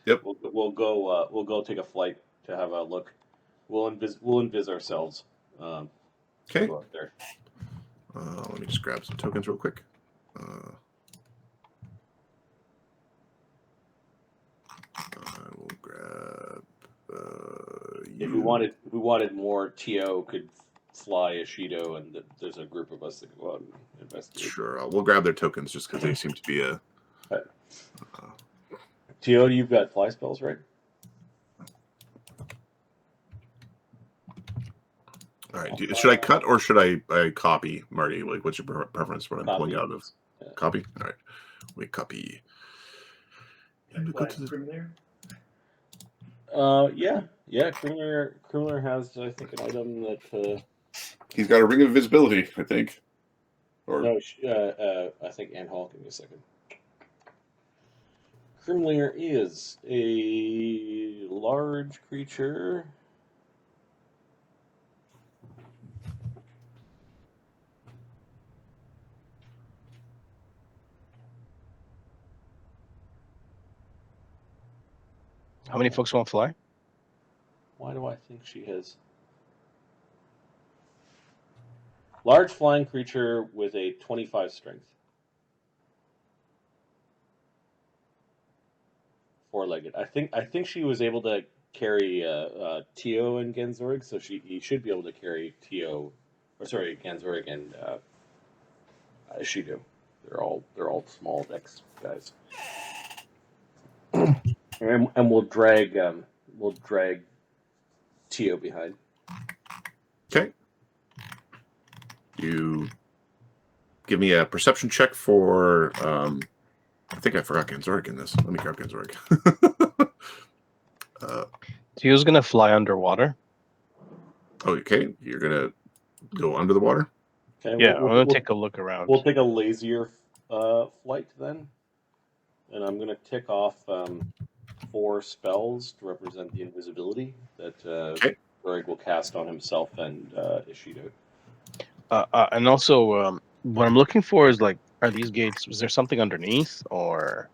Yep. We'll go take a flight to have a look. We'll invis ourselves. Okay. Go up there. Let me just grab some tokens real quick. I will grab. If we wanted more, To could fly Ishido, and there's a group of us that go out and investigate. Sure, we'll grab their tokens just because they seem to be a. To, you've got fly spells, right? All right. Should I cut or should I copy, Marty? Like, what's your preference? What I'm pulling out of? Yeah. Copy. All right. We copy. And we go to the... Yeah. Criminal has, I think, an item that. He's got a ring of invisibility, I think. Or no, I think Ann Hall. Give me a second. Criminal is a large creature. How many folks want to fly? Why do I think she has? Large flying creature with a 25 strength. Four-legged. I think she was able to carry To and Ganzorig, so he should be able to carry Ganzorig and Ishido. They're all small dex guys. And we'll drag To behind. Okay. You give me a perception check for. I think I forgot Ganzorig in this. Let me grab Ganzorig. Tio's gonna fly underwater. Okay, you're gonna go under the water. Okay. Yeah, I'm gonna take a look around. We'll take a lazier flight then, and I'm gonna tick off 4 spells to represent the invisibility that Greg will cast on himself and Ishido. And also, what I'm looking for is like, are these gates? Was there something underneath, or?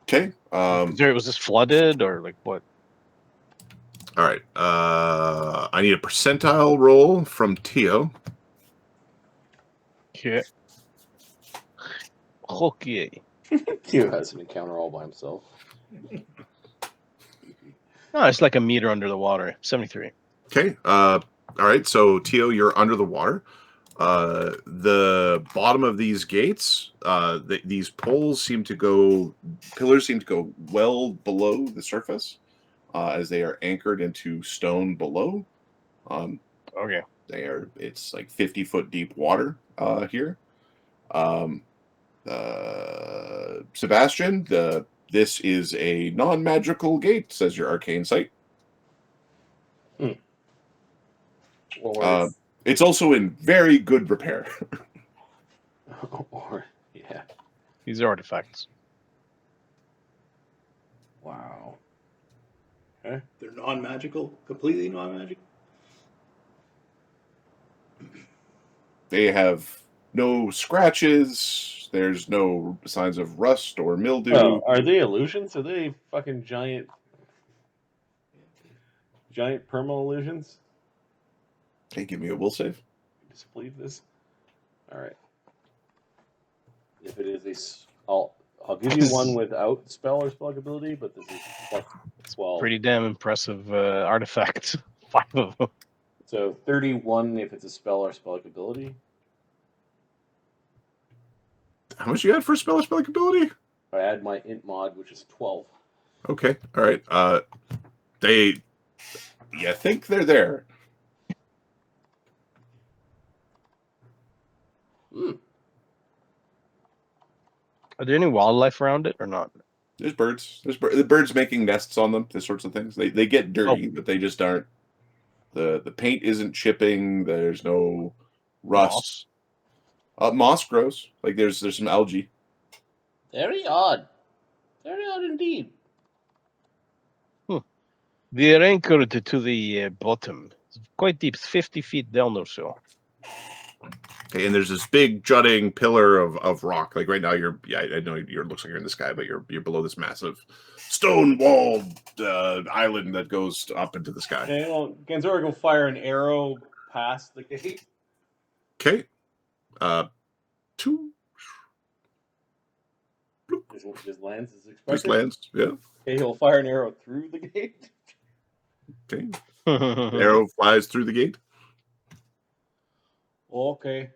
Okay. Was this flooded, or like what? All right. I need a percentile roll from Tio. Okay. Okay. Tio has an encounter all by himself. No, it's like a meter under the water. 73. Okay. All right. So Tio, you're under the water. The bottom of these gates, these pillars seem to go well below the surface, as they are anchored into stone below. Okay. It's like 50-foot deep water here. Sebastian, this is a non-magical gate, says your arcane sight. It's also in very good repair. Yeah. These are artifacts. Wow. Okay. They're non-magical, completely non-magical. They have no scratches. There's no signs of rust or mildew. Oh, are they illusions? Are they fucking giant perma illusions? Hey, give me a will save. Disbelieve this. All right. If it is I'll give you one without spell or spell ability, but this is plus 12. Pretty damn impressive artifact. 5 of them. So 31 if it's a spell or spell ability. How much you had for spell or spell ability? I add my int mod, which is 12. Okay. All right. You think they're there? Are there any wildlife around it or not? There's birds. The birds making nests on them. These sorts of things. They get dirty, but they just aren't. The paint isn't chipping. There's no rust. Moss grows. Like there's some algae. Very odd. Very odd indeed. We are anchored to the bottom. It's quite deep, 50 feet down or so. Okay, and there's this big jutting pillar of rock. Like right now, I know it looks like you're in the sky, but you're below this massive stone walled island that goes up into the sky. Okay, well, Ganzorig will fire an arrow past the gate. Okay, two His lands is expected. just lands. Yeah. Okay, he'll fire an arrow through the gate. Okay. The arrow flies through the gate. Okay,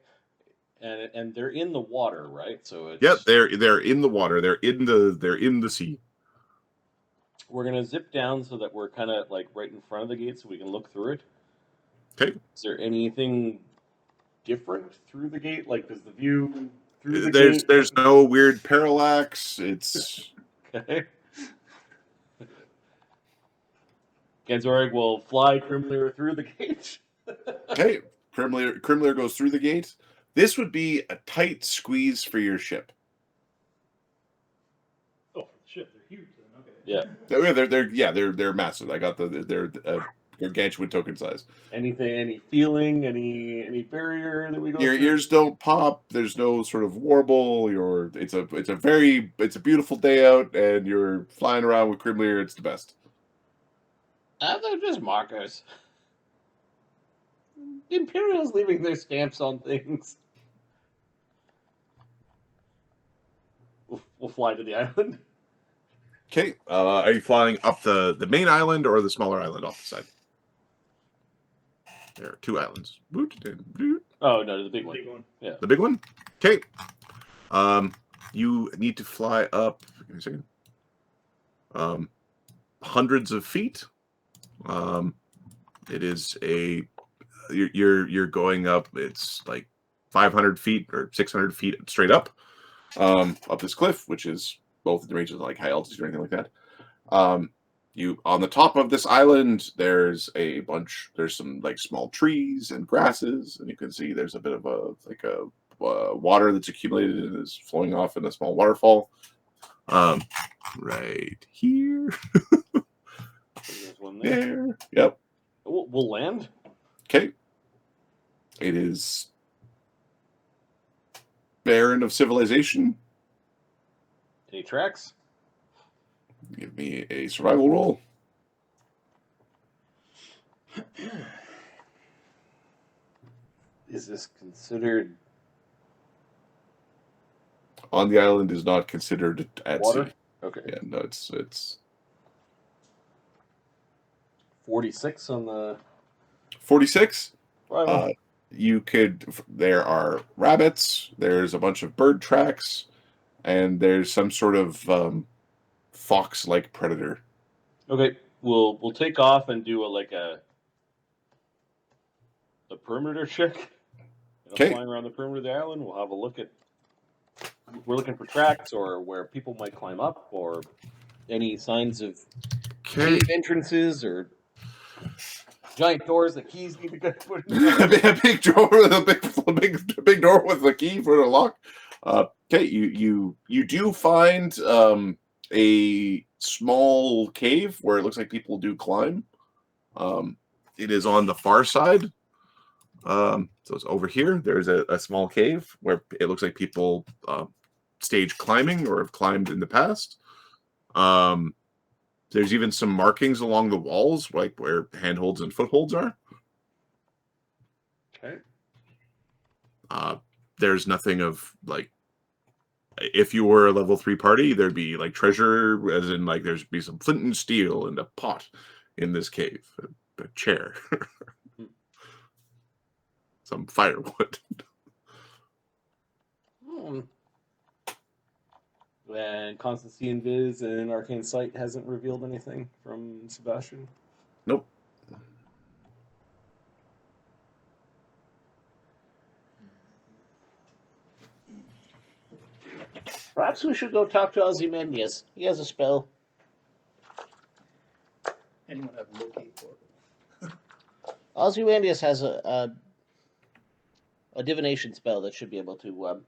and they're in the water, right? So it's Yep, they're in the water. They're in the sea. We're gonna zip down so that we're kind of like right in front of the gate, so we can look through it. Okay. Is there anything different through the gate? Like, does the view through the gate? There's no weird parallax. It's Okay. Ganzorig will fly Crimler through the gate. okay. Crimler goes through the gate. This would be a tight squeeze for your ship. Oh, for the ship, they're huge. Then. Okay. Yeah. They're massive. I got they're gargantuan token size. Anything? Any feeling? Any barrier that we go Your through? ears don't pop. There's no sort of warble. It's a beautiful day out, and you're flying around with Crimler. It's the best. They're just markers. The Imperial's leaving their stamps on things. We'll fly to the island. Okay. Are you flying up the main island or the smaller island off the side? There are two islands. Oh no, the big one. Big one. Yeah. The big one? Okay. You need to fly up. Give me a second. Hundreds of feet. It is you're going up. It's like 500 feet or 600 feet straight up this cliff, which is both in the range of like high altitude or anything like that. You on the top of this island, there's some like small trees and grasses, and you can see there's a bit of a water that's accumulated and is flowing off in a small waterfall. Right here. There's one there. There. Yep. We'll land. Okay. It is barren of civilization. Any tracks? Give me a survival roll. Is this considered On the island is not considered at water? sea. Okay. Yeah, no, it's 46 on the 46. survival. There are rabbits, there's a bunch of bird tracks, and there's some sort of fox-like predator. Okay, we'll take off and do a perimeter check. Okay. Flying around the perimeter of the island, we'll have a look at. We're looking for tracks or where people might climb up, or any signs of Okay. cave entrances or giant doors that keys need to get put in. A big door with a big door with a key for the lock. Okay, you do find a small cave where it looks like people do climb. It is on the far side. So it's over here. There's a small cave where it looks like people stage climbing or have climbed in the past. There's even some markings along the walls, like where handholds and footholds are. Okay. There's nothing of like, if you were a level 3 party, there'd be like treasure, as in like there'd be some flint and steel and a pot in this cave, a chair, some firewood. And Constancy and Viz and Arcane Sight hasn't revealed anything from Sebastian. Nope. Perhaps we should go talk to Ozymandias. He has a spell. Anyone have locate for? Ozymandias has a divination spell that should be able to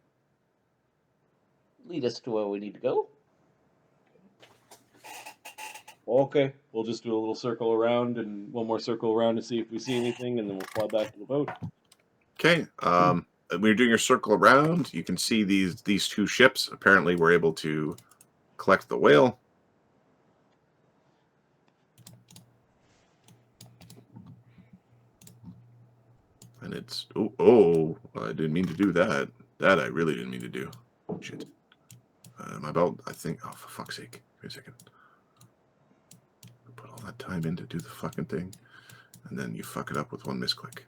lead us to where we need to go. Okay, we'll just do a little circle around and one more circle around to see if we see anything, and then we'll fly back to the boat. Okay. when you're doing your circle around, you can see these two ships. Apparently, were able to collect the whale. And it's I didn't mean to do that. That I really didn't mean to do. Shit. My belt, I think. Oh, for fuck's sake! Wait a second. Put all that time in to do the fucking thing, and then you fuck it up with one misclick.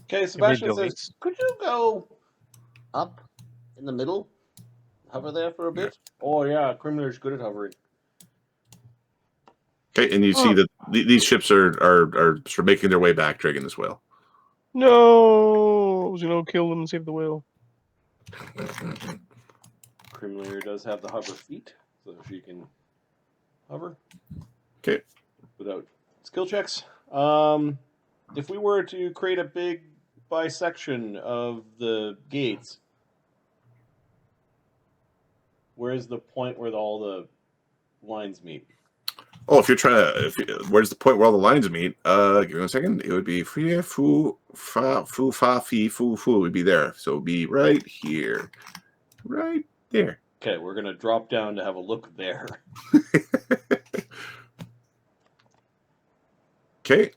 Okay, Sebastian delete. says, could you go up in the middle? Hover there for a bit? Oh, yeah, Criminal's good at hovering. Okay, and you see that these ships are sort of making their way back, dragging this whale. No, kill them and save the whale. Criminal does have the hover feet, so she can hover. Okay. Without skill checks. If we were to create a big bisection of the gates, where's the point where all the lines meet? Oh, if you're trying to, where's the point where all the lines meet? Give me 1 second. It would be free, foo, fa, foo, fa, fee, foo, foo. It would be there. So it would be right here. Right there. Okay, we're going to drop down to have a look there. Okay.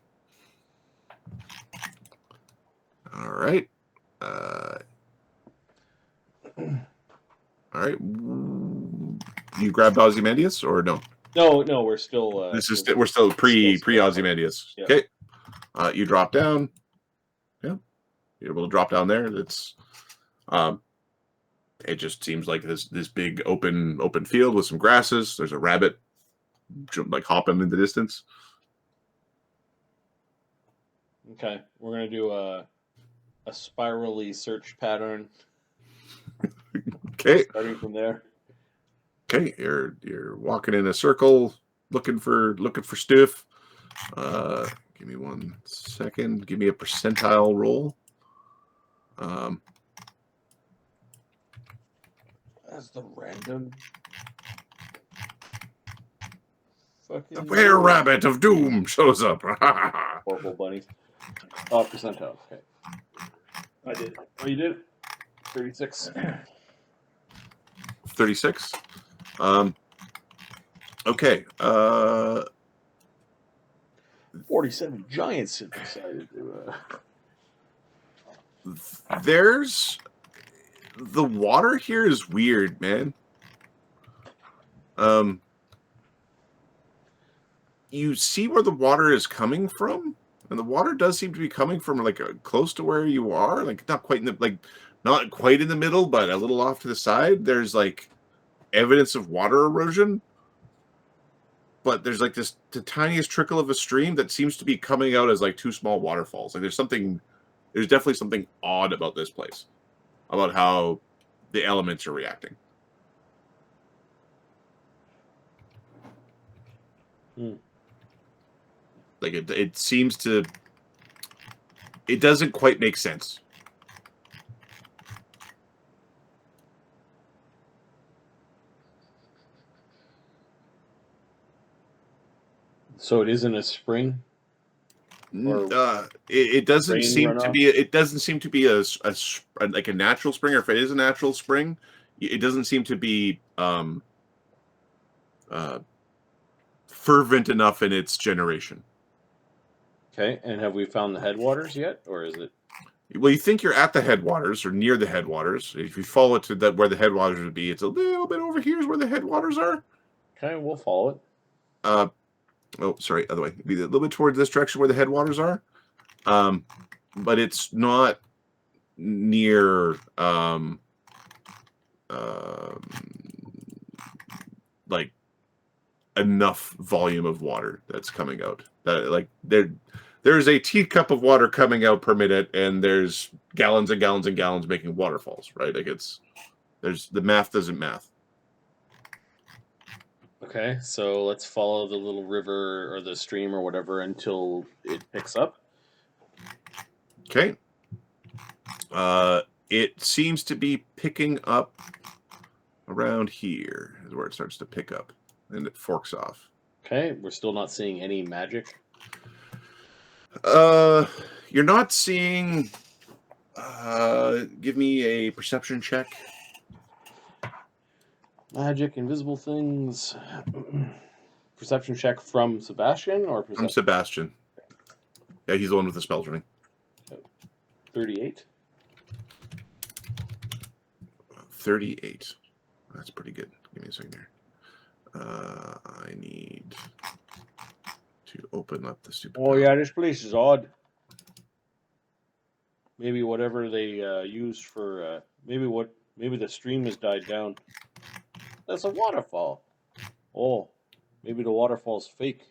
All right. All right. You grabbed Ozymandias or no? No, we're still. We're still pre Ozymandias. Yeah. Okay. You drop down. Yeah. You're able to drop down there. It's it just seems like this big open field with some grasses. There's a rabbit like hopping in the distance. Okay, we're gonna do a spirally search pattern. Okay. Starting from there. Okay, you're walking in a circle, looking for stuff. Give me 1 second. Give me a percentile roll. That's the random. Fucking The were-rabbit of doom shows up. horrible bunnies. Oh, percentile. Okay. I did. Oh, you did? 36. 36. Okay. 47 giants have decided to. There's the water here is weird, man. You see where the water is coming from, and the water does seem to be coming from like close to where you are, like not quite in the middle, but a little off to the side. There's like evidence of water erosion, but there's like the tiniest trickle of a stream that seems to be coming out as like two small waterfalls. Like there's definitely something odd about this place, about how the elements are reacting. Like it seems to, it doesn't quite make sense. So it isn't a spring? It doesn't rain seem to runoff? be. It doesn't seem to be a like a natural spring, or if it is a natural spring, it doesn't seem to be fervent enough in its generation. Okay, and have we found the headwaters yet, or is it? Well, you think you're at the headwaters or near the headwaters. If you follow it to where the headwaters would be, it's a little bit over here is where the headwaters are. Okay, we'll follow it. Oh, sorry, other way. It'd be a little bit towards this direction where the headwaters are. But it's not near like enough volume of water that's coming out. That like there's a teacup of water coming out per minute, and there's gallons and gallons and gallons making waterfalls, right? Like the math doesn't math. Okay, so let's follow the little river or the stream or whatever until it picks up. Okay. It seems to be picking up around here is where it starts to pick up, and it forks off. Okay, we're still not seeing any magic. You're not seeing Give me a perception check. Magic, invisible things. Perception check from Sebastian or From perception? Sebastian. Yeah, he's the one with the spells running. 38. 38. That's pretty good. Give me a second here. I need to open up the stupid. Oh yeah, this place is odd. Maybe whatever they used for maybe the stream has died down. That's a waterfall. Oh, maybe the waterfall's fake.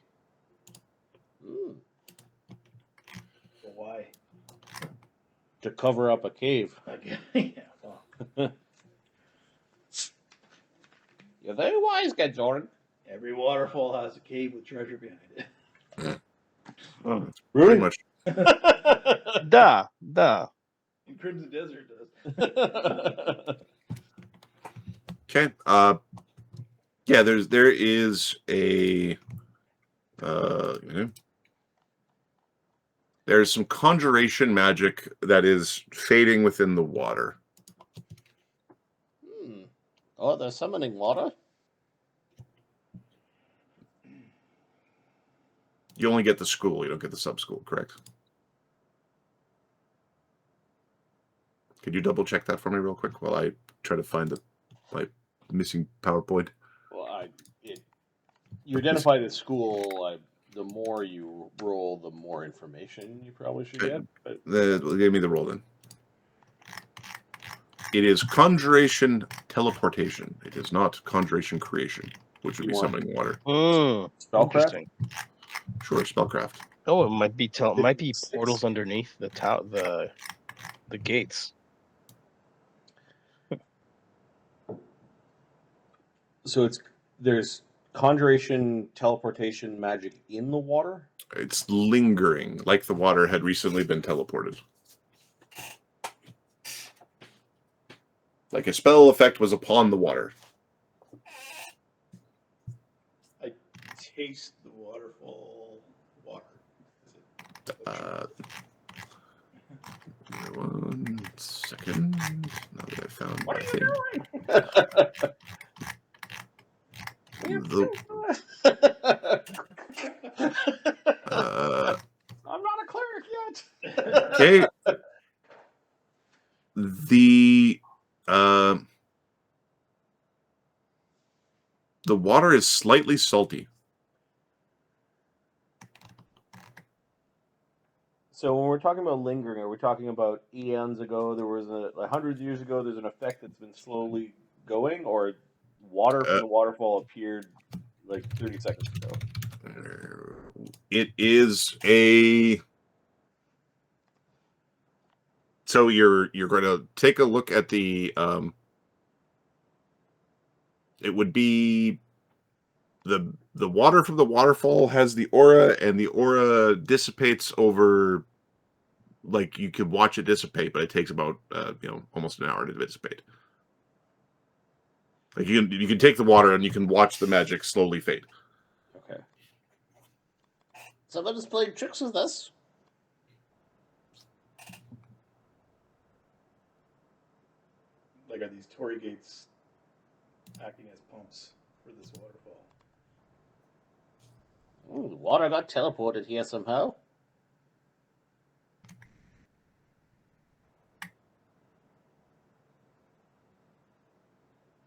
But why? To cover up a cave. Okay. Yeah. Well, You're very wise, Ganzorig. every waterfall has a cave with treasure behind it. Pretty much. Da. And Crimson Desert does. Okay. Yeah, there is a there's some conjuration magic that is fading within the water. Oh, they're summoning water? You only get the school, you don't get the sub-school, correct? Could you double check that for me real quick while I try to find my missing PowerPoint? Well, you identify the school. The more you roll, the more information you probably should get. But Give me the roll then. It is conjuration teleportation. It is not conjuration creation, which would You be want- summoning water. Spellcraft? Interesting. Sure, spellcraft. Oh, it might be might be 56. portals underneath the gates. So there's conjuration teleportation magic in the water. It's lingering, like the water had recently been teleported. Like a spell effect was upon the water. I taste the waterfall water. Is it? One second. Now that I found What my are you thing. I'm not a cleric yet. Okay. The water is slightly salty. So when we're talking about lingering, are we talking about eons ago? There was 100 years ago. There's an effect that's been slowly going, or water from the waterfall appeared like 30 seconds ago. It is a. So you're going to take a look at the. It would be the water from the waterfall has the aura, and the aura dissipates over. Like you could watch it dissipate, but it takes about almost an hour to dissipate. Like you can take the water and you can watch the magic slowly fade. Okay. Someone is playing tricks with us. Like, are these Torii gates acting as pumps for this waterfall? Ooh, the water got teleported here somehow.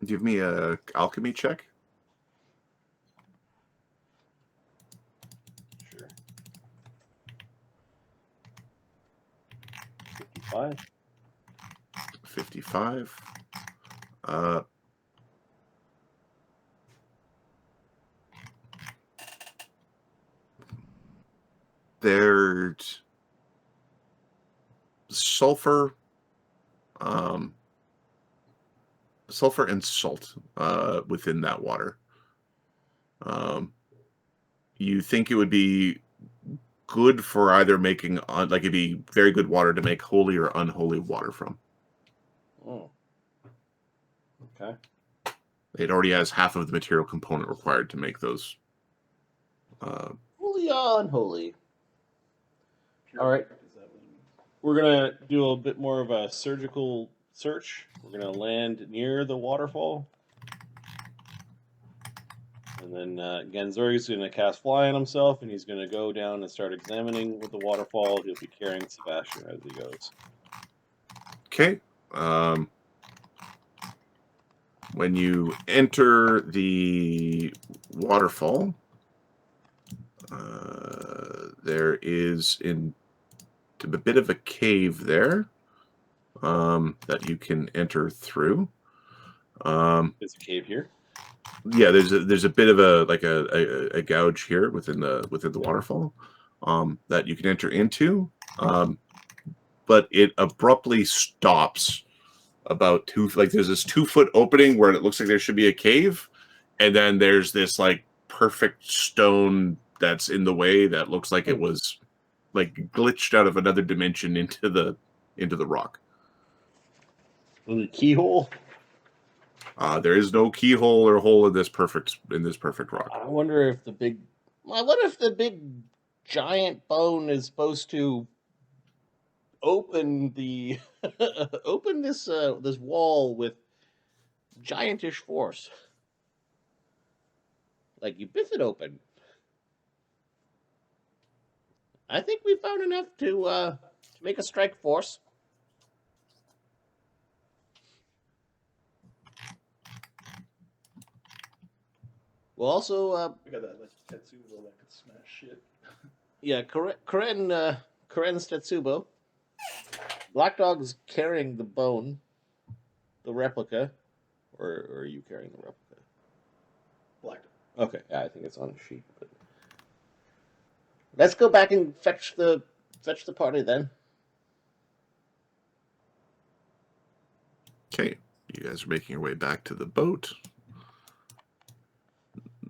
Give me a alchemy check. Sure. 55. 55. There's sulfur, sulfur and salt within that water. You think it would be good for either making like it'd be very good water to make holy or unholy water from. Oh. Okay. It already has half of the material component required to make those. Holy or unholy? Pure All right. effect, is that what you mean? We're gonna do a bit more of a surgical search. We're gonna land near the waterfall, and then Ganzorig is gonna cast fly on himself, and he's gonna go down and start examining with the waterfall. He'll be carrying Sebastian as he goes. Okay. When you enter the waterfall, there is a bit of a cave there that you can enter through. There's a cave here. Yeah, there's a bit of a gouge here within the waterfall that you can enter into, but it abruptly stops about there's this 2-foot opening where it looks like there should be a cave, and then there's this like perfect stone that's in the way that looks like it was like glitched out of another dimension into the rock. The keyhole. There is no keyhole or hole in this perfect rock. I wonder if the big. What if the big giant bone is supposed to open the open this this wall with giantish force? Like you biff it open. I think we found enough to make a strike force. We'll also We got that like Tetsubo that could smash shit. yeah, Karen Tetsubo. Black Dog's carrying the bone, the replica, or are you carrying the replica? Black. Okay, yeah, I think it's on a sheet. But Let's go back and fetch the party then. Okay, you guys are making your way back to the boat.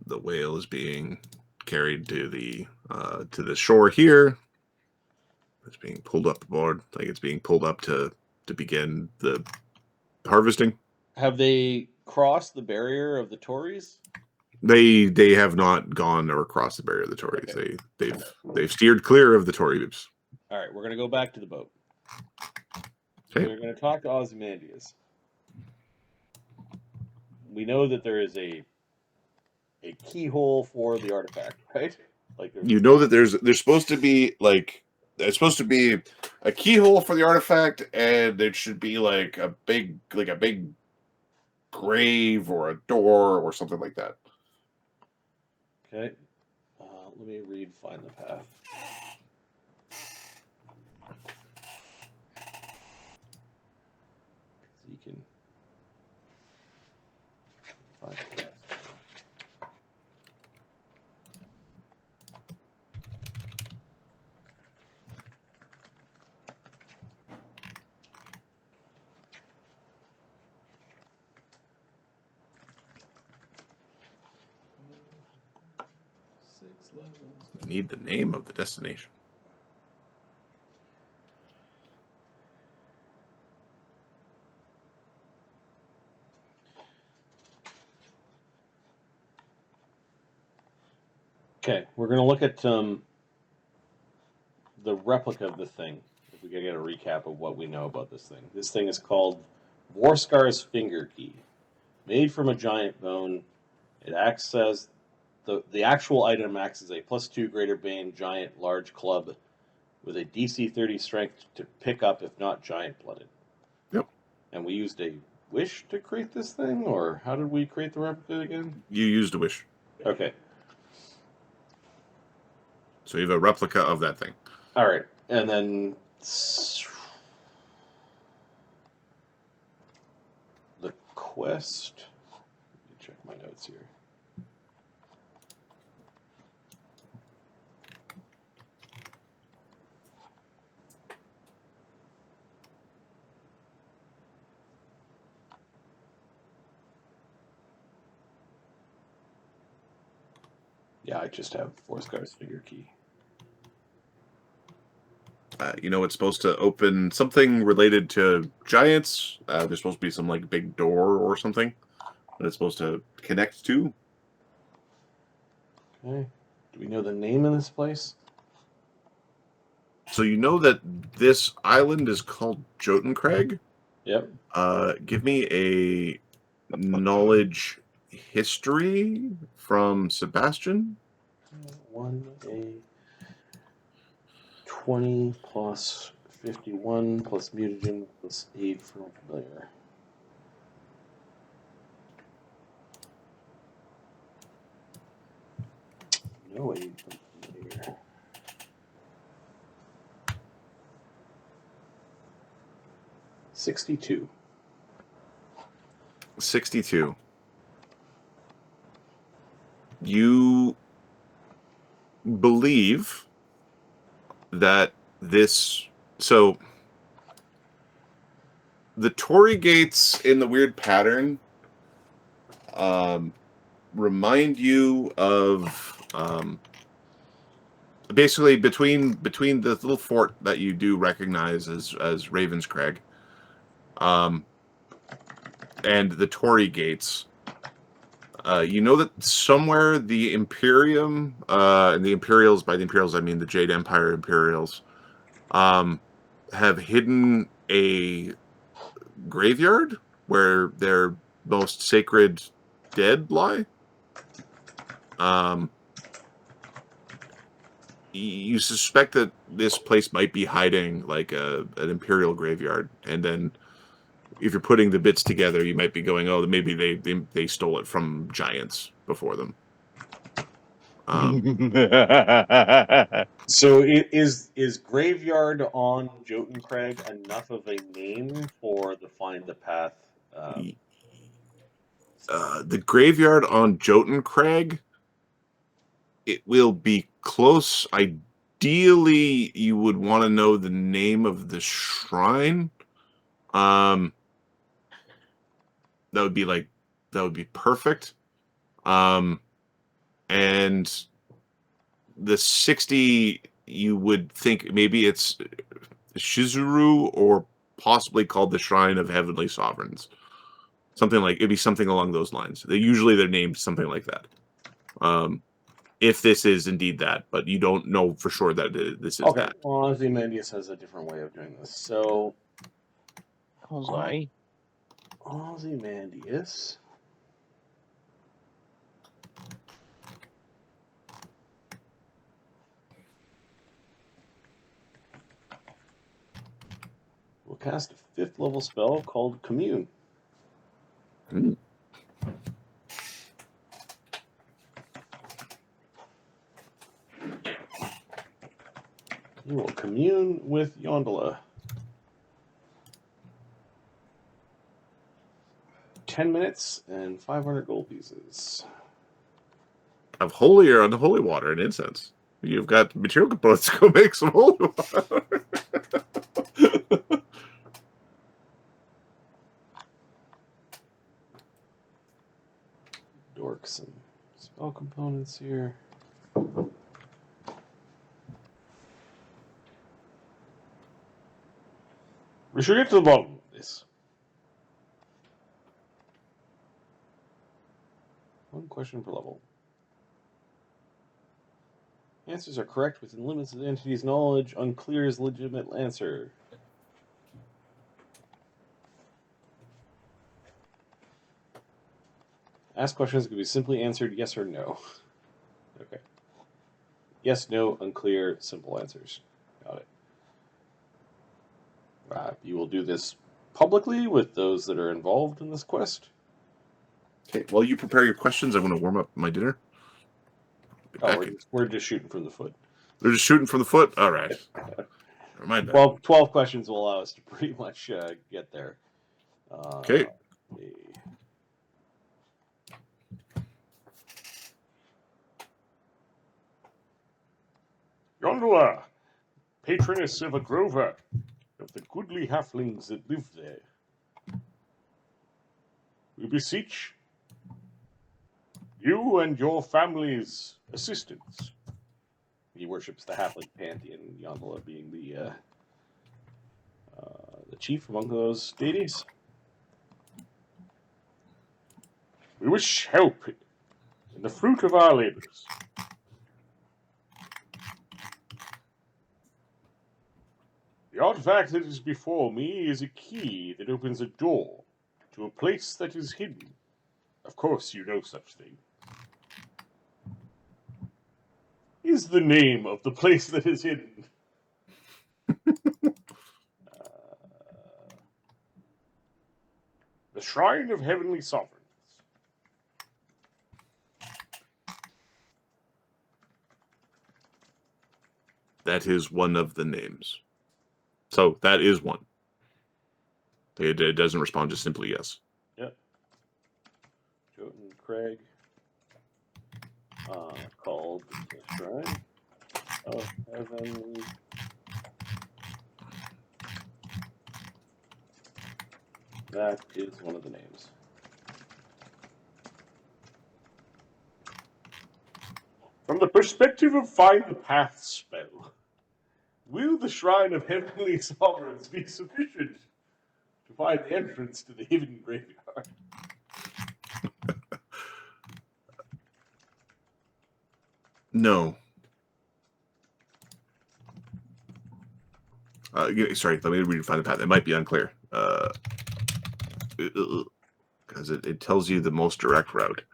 The whale is being carried to the shore here. It's being pulled up aboard, like it's being pulled up to begin the harvesting. have they crossed the barrier of the Tories? They have not gone or crossed the barrier of the Tories. Okay. They've steered clear of the Tories. All right, we're gonna go back to the boat. Okay. We're gonna talk to Ozymandias. We know that there is a keyhole for the artifact, right? Like You know that there's supposed to be a keyhole for the artifact, and there should be like a big grave or a door or something like that. Okay. Let me find the path. So you can find the path. Need the name of the destination. Okay, we're gonna look at the replica of the thing. If we can get a recap of what we know about this thing. This thing is called Vorskar's finger key, made from a giant bone. It acts as the actual item acts as a +2 greater bane giant large club with a DC 30 strength to pick up if not giant blooded. Yep. And we used a wish to create this thing, or how did we create the replica again? You used a wish, Okay. so you have a replica of that thing. All right, and then the quest. Let me check my notes here. Yeah, I just have Vorskar's finger key. It's supposed to open something related to giants. There's supposed to be some like big door or something that it's supposed to connect to. Okay. Do we know the name of this place? So you know that this island is called Jotunkrag. Yep. Give me a knowledge history from Sebastian. 20 plus 51 plus mutagen plus 8 for familiar. No 8 from familiar. 62. 62. You believe that this. So the Tory gates in the weird pattern remind you of basically between the little fort that you do recognize as Ravenscrag and the Tory gates. You know that somewhere the Imperium and the Imperials, by the Imperials I mean the Jade Empire Imperials, have hidden a graveyard where their most sacred dead lie. You suspect that this place might be hiding like an Imperial graveyard, and then if you're putting the bits together, you might be going, "Oh, maybe they stole it from giants before them." So is graveyard on Jotunkrag enough of a name for the find the path? The graveyard on Jotunkrag, it will be close. Ideally, you would want to know the name of the shrine. That would be perfect. And the 60, you would think maybe it's Shizuru or possibly called the Shrine of Heavenly Sovereigns. It'd be something along those lines. They're named something like that. If this is indeed that, but you don't know for sure that this is Okay. that. Well, Ozymandias has a different way of doing this. So Ozymandias. Will cast a 5th level spell called Commune. Hmm. You will commune with Yondalla. 10 minutes and 500 gold pieces. Of holy or unholy water and incense. You've got material components to go make some holy water. Dork some spell components here. We should get to the bottom of this. One question per level. Answers are correct within limits of the entity's knowledge. Unclear is legitimate answer. Ask questions can be simply answered yes or no. Okay. Yes, no, unclear, simple answers. Got it. You will do this publicly with those that are involved in this quest. Okay, while you prepare your questions, I'm going to warm up my dinner. We're just shooting from the foot. They're just shooting from the foot? All right. Never mind that. 12 questions will allow us to pretty much get there. Okay. Yondalla, patroness of a grover, of the goodly halflings that live there. We beseech you and your family's assistance. He worships the halfling pantheon, Yondalla being the chief among those deities. We wish help in the fruit of our labors. The artifact that is before me is a key that opens a door to a place that is hidden. Of course you know such thing. Is the name of the place that is hidden. The Shrine of Heavenly Sovereigns. That is one of the names. So that is one. It doesn't respond, just simply yes. Yep. Jotunkrag. Called the Shrine of Heavenly. That is one of the names. From the perspective of Find the Path spell, will the Shrine of Heavenly Sovereigns be sufficient to find the entrance to the hidden graveyard? No. Sorry, let me redefine the path. It might be unclear. Because it tells you the most direct route.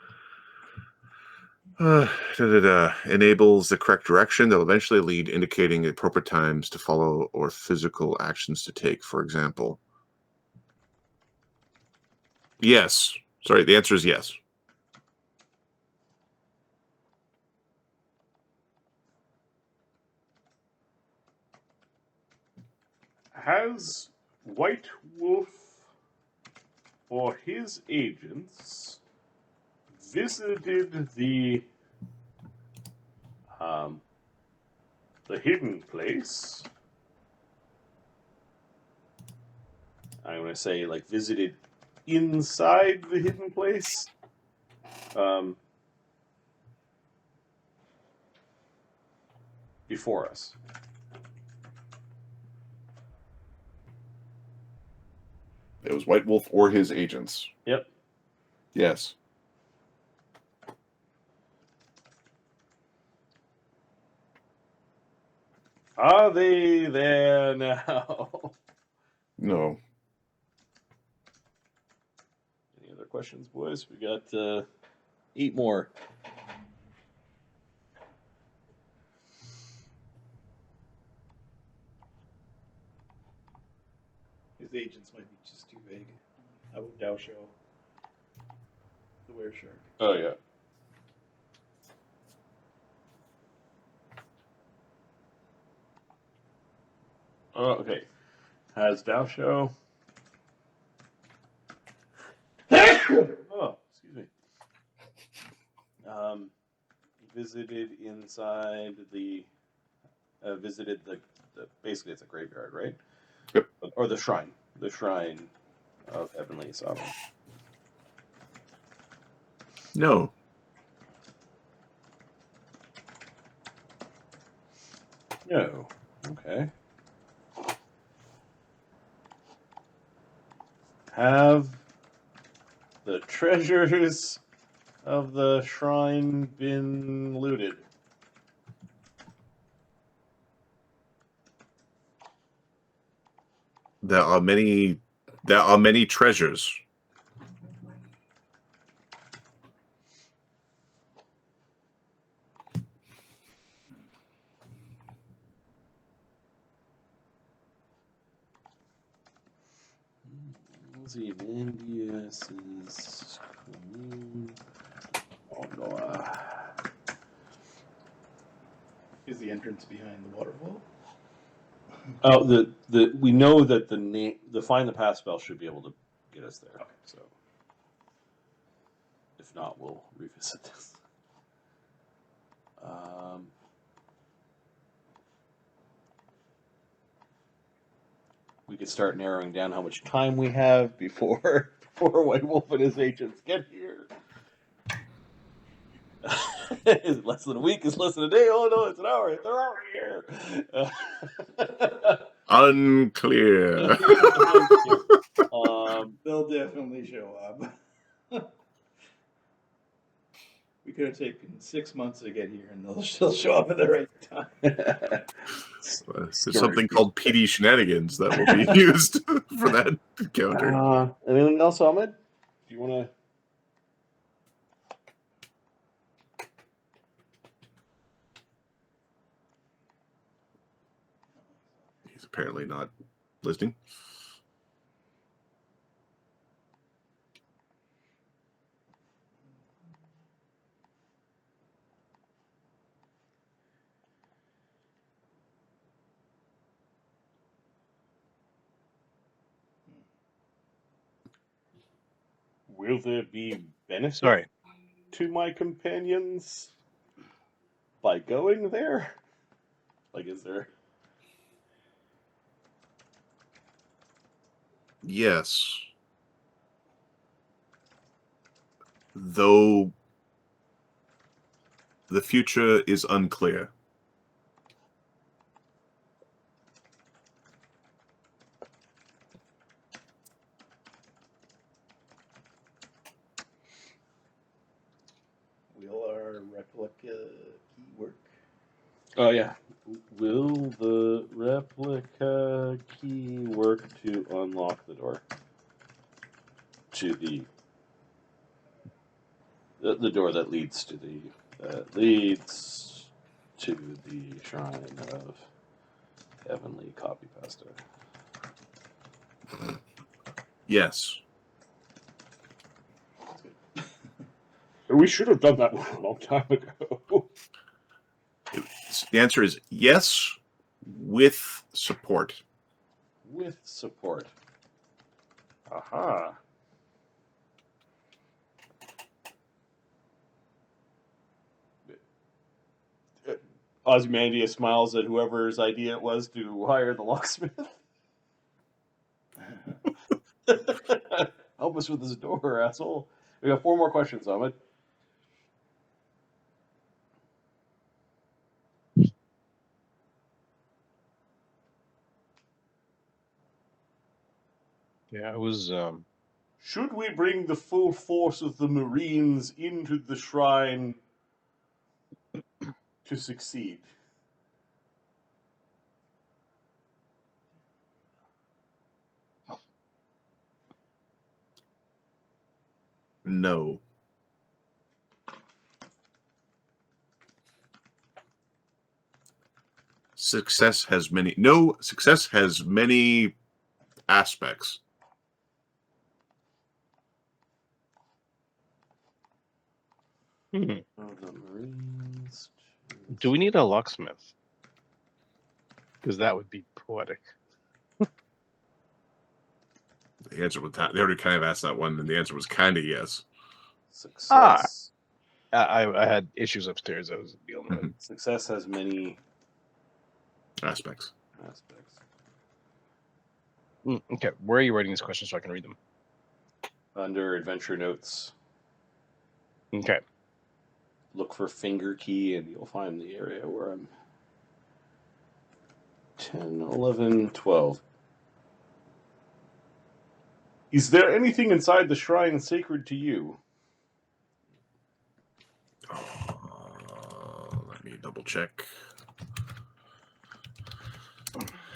Enables the correct direction that will eventually lead, indicating appropriate times to follow or physical actions to take, for example. Yes. Sorry, the answer is yes. Has White Wolf or his agents visited the hidden place? I'm going to say, like, visited inside the hidden place. Before us. It was White Wolf or his agents. Yep. Yes. Are they there now? No. Any other questions, boys? We got 8 more. His agents might be just too vague. How about Dao Show? The were shark. Oh, yeah. Oh, okay. Has Dao Show. Oh, excuse me. Visited inside the. Visited the. Basically, it's a graveyard, right? Yep. Or the shrine. The Shrine of Heavenly Sovereign. No. No. Okay. Have the treasures of the shrine been looted? There are many treasures. Ozymandias is commune. Oh no. Is the entrance behind the waterfall? Oh, the we know that the Find the Path spell should be able to get us there. Okay. So if not, we'll revisit this. We could start narrowing down how much time we have before White Wolf and his agents get here. Is it less than a week? Is it less than a day? Oh no, it's an hour. They're already here. Unclear. They'll definitely show up. We could have taken 6 months to get here, and they'll show up at the right time. There's something called PD shenanigans that will be used for that encounter. Anything else, Ahmed? Do you want to? He's apparently not listening. Will there be benefit Sorry. to my companions by going there? Like, is there? Yes. Though the future is unclear. Will our replica key work? Oh yeah. Will the replica key work to unlock the door to the door that leads to the shrine of heavenly copy pasta? Yes. We should have done that one a long time ago. The answer is yes, with support. With support. Aha. Ozymandias smiles at whoever's idea it was to hire the locksmith. Help us with this door, asshole. We got 4 more questions, Ahmed. Yeah, I was. Should we bring the full force of the Marines into the shrine to succeed? No. Success has many aspects. Hmm. The Marines. Do we need a locksmith? Because that would be poetic. The answer was that they already kind of asked that one, and the answer was kind of yes. Success. I had issues upstairs I was dealing with. Success has many Aspects. aspects. Okay, where are you writing these questions so I can read them? Under adventure notes, Okay. look for finger key and you'll find the area where I'm 10, 11, 12. Is there anything inside the shrine sacred to you? Let me double check.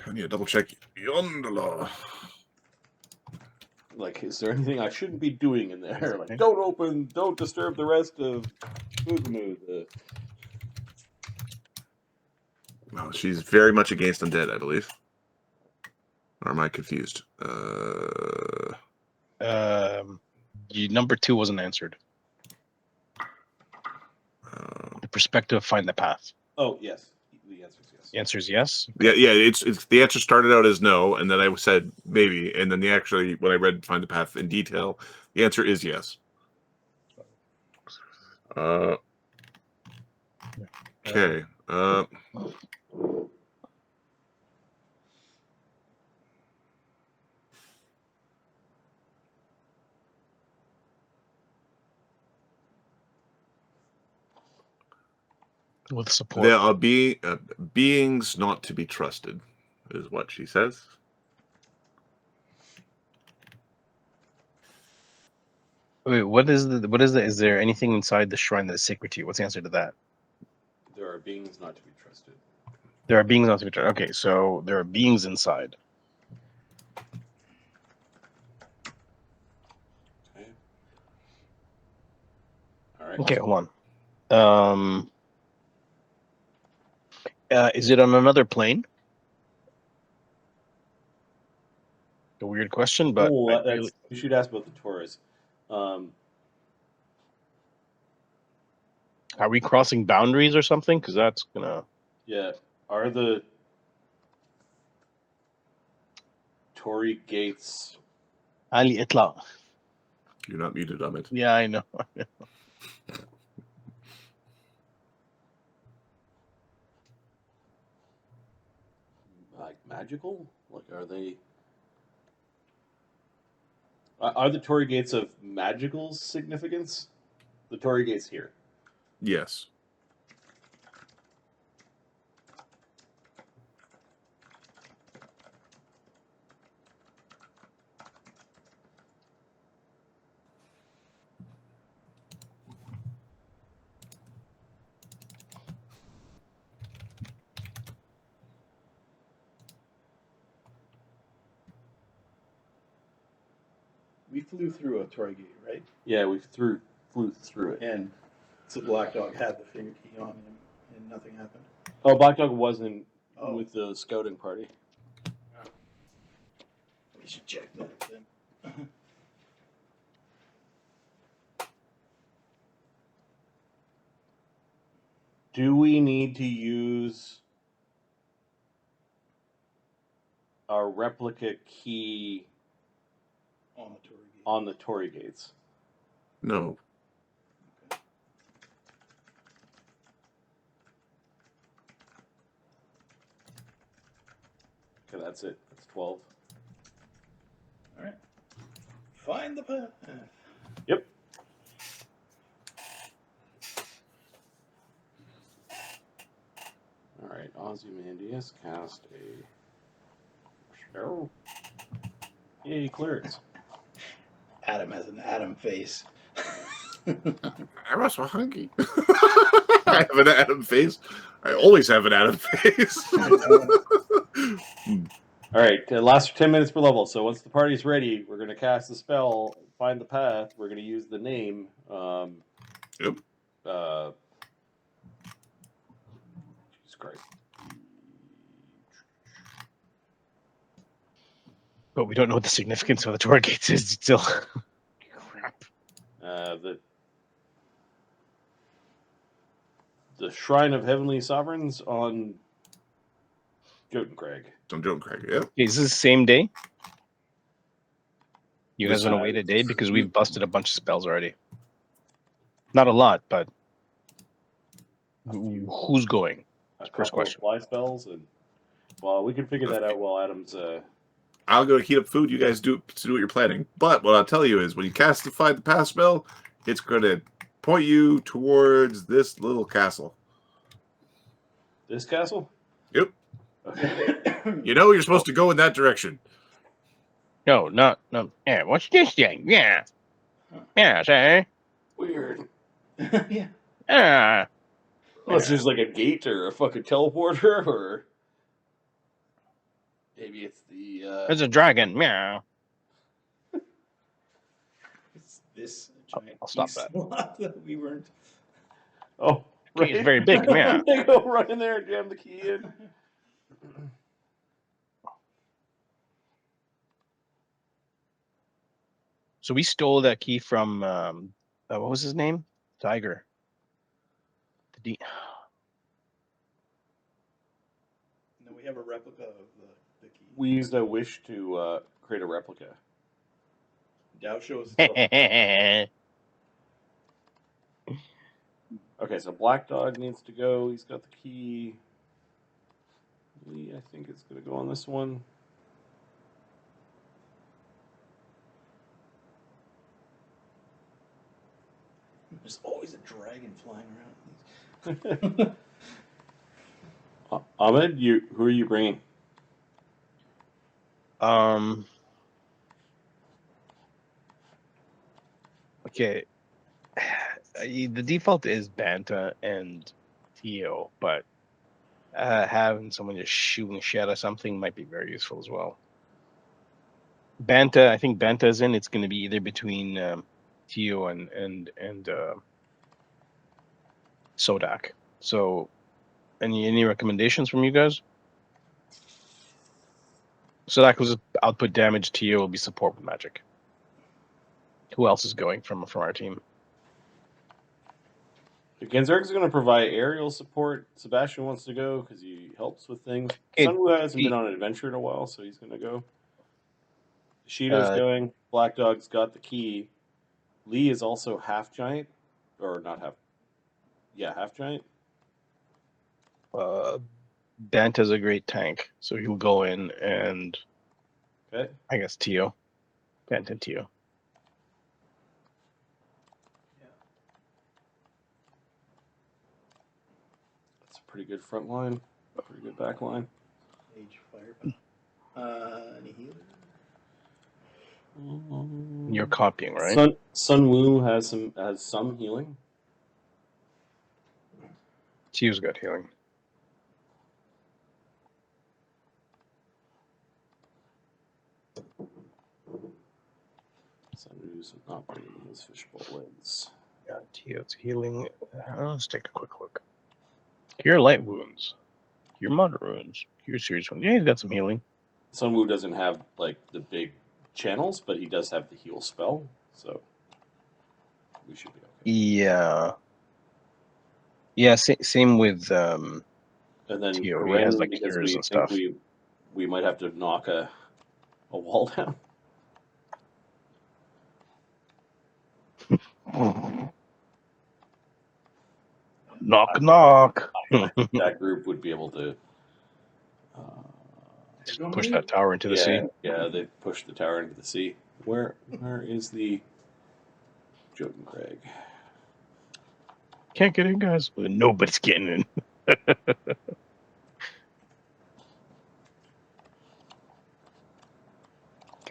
I need to double check Yondalla. Like, is there anything I shouldn't be doing in there? Like, don't disturb the rest of Boogaloo. No, she's very much against undead, I believe. Or am I confused? Number 2 wasn't answered. The perspective, find the path. Oh, yes. The answer is yes. The answer is yes. Yeah. It's the answer started out as no, and then I said maybe, and then when I read find the path in detail, the answer is yes. Okay. With support. There are beings not to be trusted, is what she says. Wait, what is the is there anything inside the shrine that is sacred to you? What's the answer to that? There are beings not to be trusted. There are beings not to be trusted. Okay, so there are beings inside. Okay. All right. Okay, hold on. Is it on another plane? A weird question, but Oh, I that's really, you should ask about the Taurus. are we crossing boundaries or something? Because that's gonna. Yeah. Are the Tory gates? Ali Itla. You're not muted, Ahmed. Yeah, I know. Like magical? Like, are they? Are the Tory gates of magical significance? The Tory gates here. Yes. We flew through a toy gate, right? Yeah, we flew through it. And so Black Dog had the finger key on him, and nothing happened. Oh, Black Dog wasn't Oh. with the scouting party. We should check that then. Do we need to use our replica key On the toy gate. on the Tory gates? No. Okay, that's it. That's 12. All right. Find the path. Yep. All right, Ozymandias cast a spell. Yay, clearance. Adam has an Adam face. I was so hungry. I have an Adam face. I always have an Adam face. All right, it lasts for 10 minutes per level. So once the party's ready, we're going to cast the spell, find the path. We're going to use the name. Yep. Jesus Christ. But we don't know what the significance of the Tour gates is still. Crap. The Shrine of Heavenly Sovereigns on Jotunkrag. I'm Jotunkrag. Yep. Okay, is this the same day? You guys Listen, want to wait a day because we've busted a bunch of spells already. Not a lot, but who's going? A First couple question. of fly spells, and well, we can figure that out while Adam's. I'll go heat up food. You guys do what you're planning. But what I'll tell you is when you cast the Find the Path spell, it's going to point you towards this little castle. This castle? Yep. Okay. You know you're supposed to go in that direction. No. Yeah, what's this thing? Yeah. Yeah, say. Weird. Yeah. Ah. Well, it's just like a gate or a fucking teleporter, or maybe it's the. There's a dragon. Meow. It's this giant I'll stop key that. slot that we weren't. Oh, Key is very big. Meow. They go run in there and jam the key in. So we stole that key from what was his name? Tiger. The No, we have a replica of the key. We used a wish to create a replica. Dow shows. Okay, so Black Dog needs to go. He's got the key. I think it's going to go on this one. There's always a dragon flying around. Ahmed, who are you bringing? Okay. The default is Banta and Tio, but having someone just shooting shit at something might be very useful as well. Banta, I think Banta's in. It's going to be either between Tio and Sodak. So, any recommendations from you guys? Sodak was output damage. Tio will be support with magic. Who else is going from our team? Ganzorig's going to provide aerial support. Sebastian wants to go because he helps with things. Okay, Sunwoo hasn't been on an adventure in a while, so he's going to go. Ishido's going. Black Dog's got the key. Lee is also half giant, or not half. Yeah, half giant. Banta's a great tank, so he'll go in, and Okay. I guess Tio. Banta and Tio. That's a pretty good front line. Pretty good back line. Mage fire. Any healer? You're copying, right? Sunwoo has some healing. Tio's got healing. Sunwoo's not bringing those fishbowl legs. Yeah, Tio's healing. Let's take a quick look. Cure light wounds. Cure moderate wounds. Cure serious wounds. Yeah, he's got some healing. Sunwoo doesn't have like the big channels, but he does have the heal spell, so we should be okay. Yeah. Yeah, same with And then Tio. He has Karen, like because cures we and think stuff. we might have to knock a wall down. Knock, knock. That group would be able to Push that tower into the sea. Yeah, they pushed the tower into the sea. Where is the Jotunkrag? Can't get in, guys. Nobody's getting in. Okay,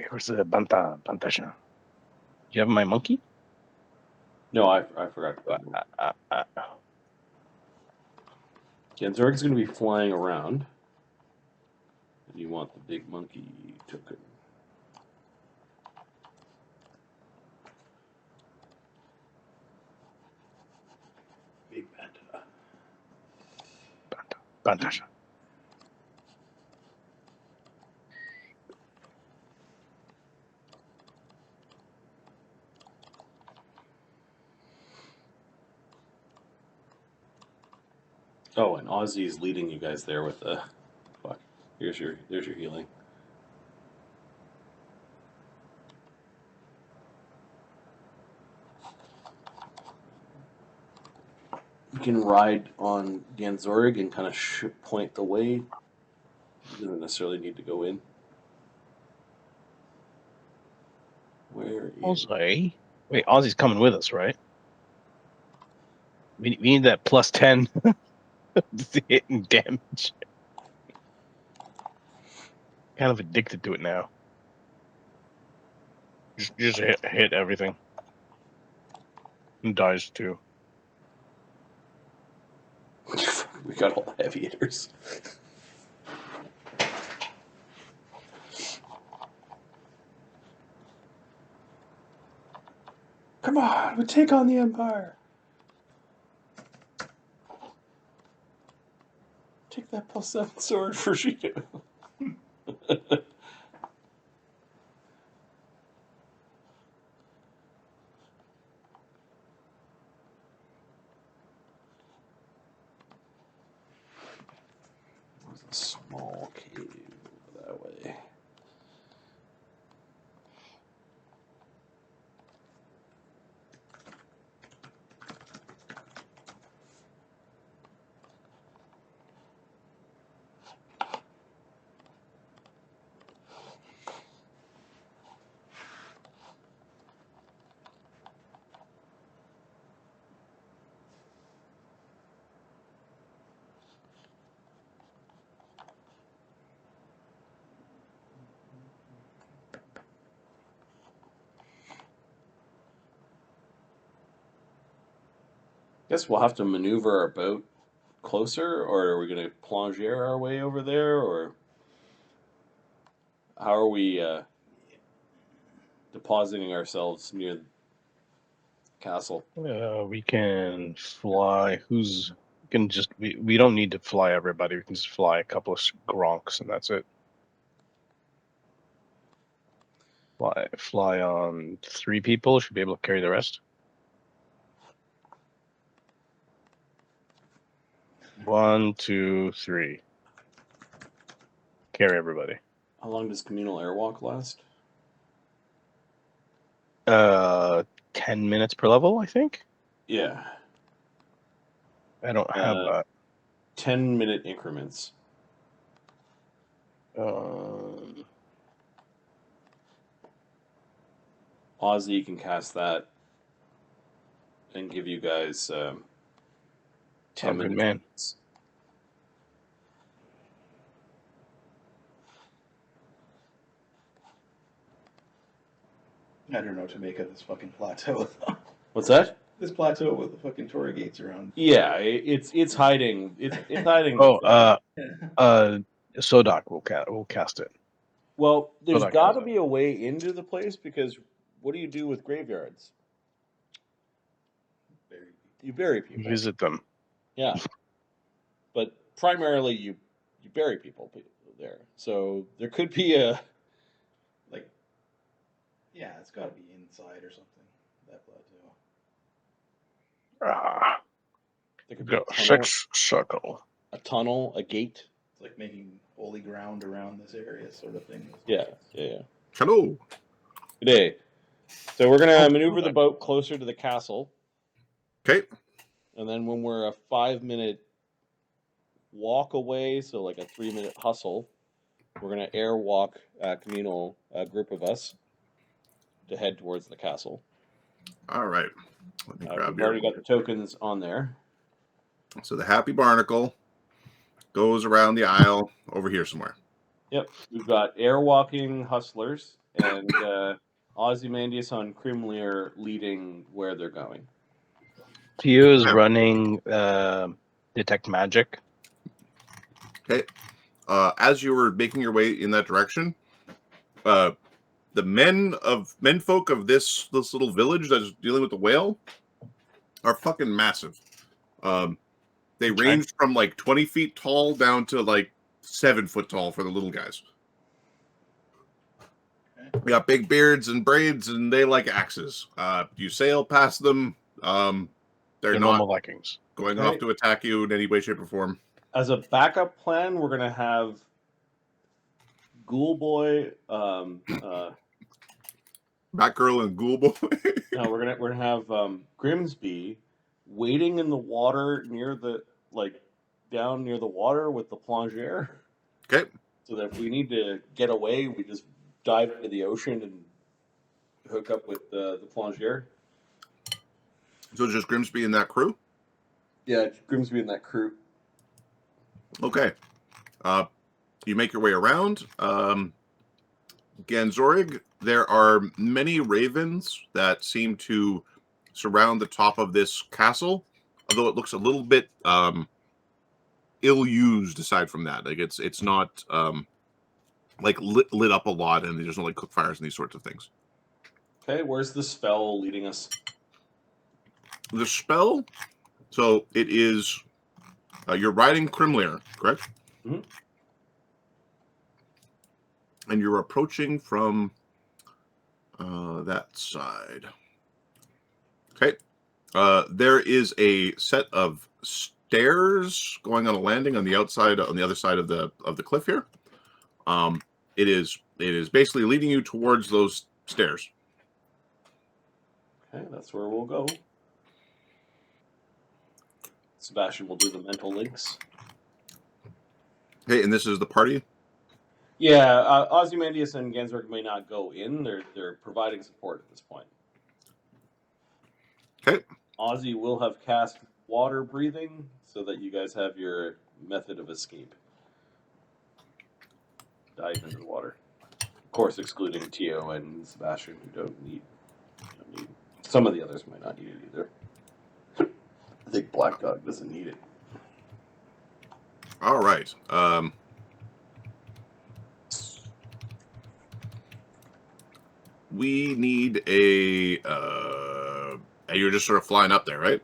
where's the Bantasha? Do you have my monkey? No, I forgot. Ganzorig's going to be flying around. And you want the big monkey token. Big Banta. Bantasha. Oh, and Ozzy's leading you guys there with the fuck. There's your healing. You can ride on Ganzorig and kind of point the way. You don't necessarily need to go in. Where is Ozzy. Wait, Ozzy's coming with us, right? We need that plus 10 hitting damage. Kind of addicted to it now. Just hit everything. And dies too. we got all the heavy hitters? Come on, we take on the Empire. Take that +7 sword for Shido. There's a small cave that way. Guess we'll have to maneuver our boat closer, or are we going to plonger our way over there, or how are we depositing ourselves near the castle? We can fly. We don't need to fly everybody. We can just fly a couple of gronks, and that's it. Fly on 3 people. Should be able to carry the rest. 1, 2, 3. Carry everybody. How long does communal airwalk last? 10 minutes per level, I think. Yeah. I don't have that. 10-minute increments. Ozzy can cast that and give you guys 10 good minutes. man. I don't know what to make of this fucking plateau. What's that? This plateau with the fucking Tory gates around. Yeah, it's hiding. It's hiding. Sodak will cast it. Well, there's that got to does it. be a way into the place, because what do you do with graveyards? You bury people. Visit them. Yeah, but primarily you bury people there. So there could be a Yeah, it's got to be inside or something. That plateau. there could be a Go tunnel, 6 circle. a gate. It's like making holy ground around this area, sort of thing. Yeah. Hello. Good day. So we're gonna maneuver the boat closer to the castle. Okay. And then when we're a 5-minute walk away, so like a 3-minute hustle, we're going to airwalk a communal group of us to head towards the castle. All right. Let me grab We've already got the tokens on there. So the Happy Barnacle goes around the aisle over here somewhere. Yep. We've got airwalking hustlers and Ozymandias on Krimlir leading where they're going. Tio is running detect magic. Okay. As you were making your way in that direction, the menfolk of this little village that is dealing with the whale are fucking massive. They range from like 20 feet tall down to like 7 foot tall for the little guys. They got big beards and braids, and they like axes. You sail past them. They're not normal Vikings going off to attack you in any way, shape, or form. As a backup plan, we're going to have Ghoul Boy. Batgirl and Ghoul Boy. No, we're gonna have Grimsby waiting in the water down near the water with the plongeur. Okay. So that if we need to get away, we just dive into the ocean and hook up with the plongeur. So just Grimsby and that crew? Yeah, Grimsby and that crew. Okay. You make your way around. Ganzorig, there are many ravens that seem to surround the top of this castle, although it looks a little bit ill-used aside from that. Like it's not lit up a lot, and there's no like cook fires and these sorts of things. Okay, where's the spell leading us? The spell, so it is you're riding Krimlir, correct? Mm-hmm. And you're approaching from that side. Okay. There is a set of stairs going on a landing on the outside, on the other side of the cliff here. It is basically leading you towards those stairs. Okay, that's where we'll go. Sebastian will do the mental links. Okay, and this is the party? Yeah, Ozymandias and Ganzorig may not go in. They're providing support at this point. Okay. Ozzy will have cast water breathing so that you guys have your method of escape. Dive into the water. Of course, excluding Tio and Sebastian, who don't need. Some of the others might not need it either. I think Black Dog doesn't need it. All right. We need a. You're just sort of flying up there, right?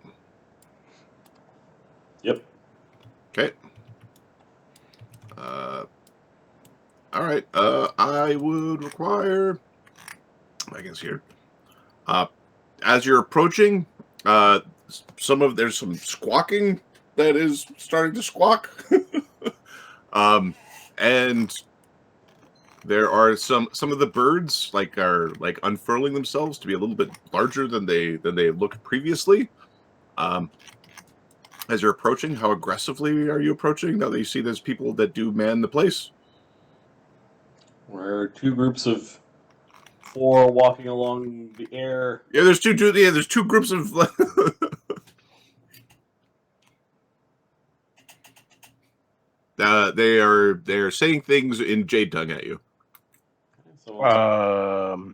Yep. Okay. All right. I would require. I guess here. As you're approaching, there's some squawking that is starting to squawk, and there are some of the birds are unfurling themselves to be a little bit larger than they looked previously. As you're approaching, how aggressively are you approaching now that you see there's people that do man the place? We're two groups of 4 walking along the air. Yeah, there's two groups of. They're saying things in Jade tongue at you. So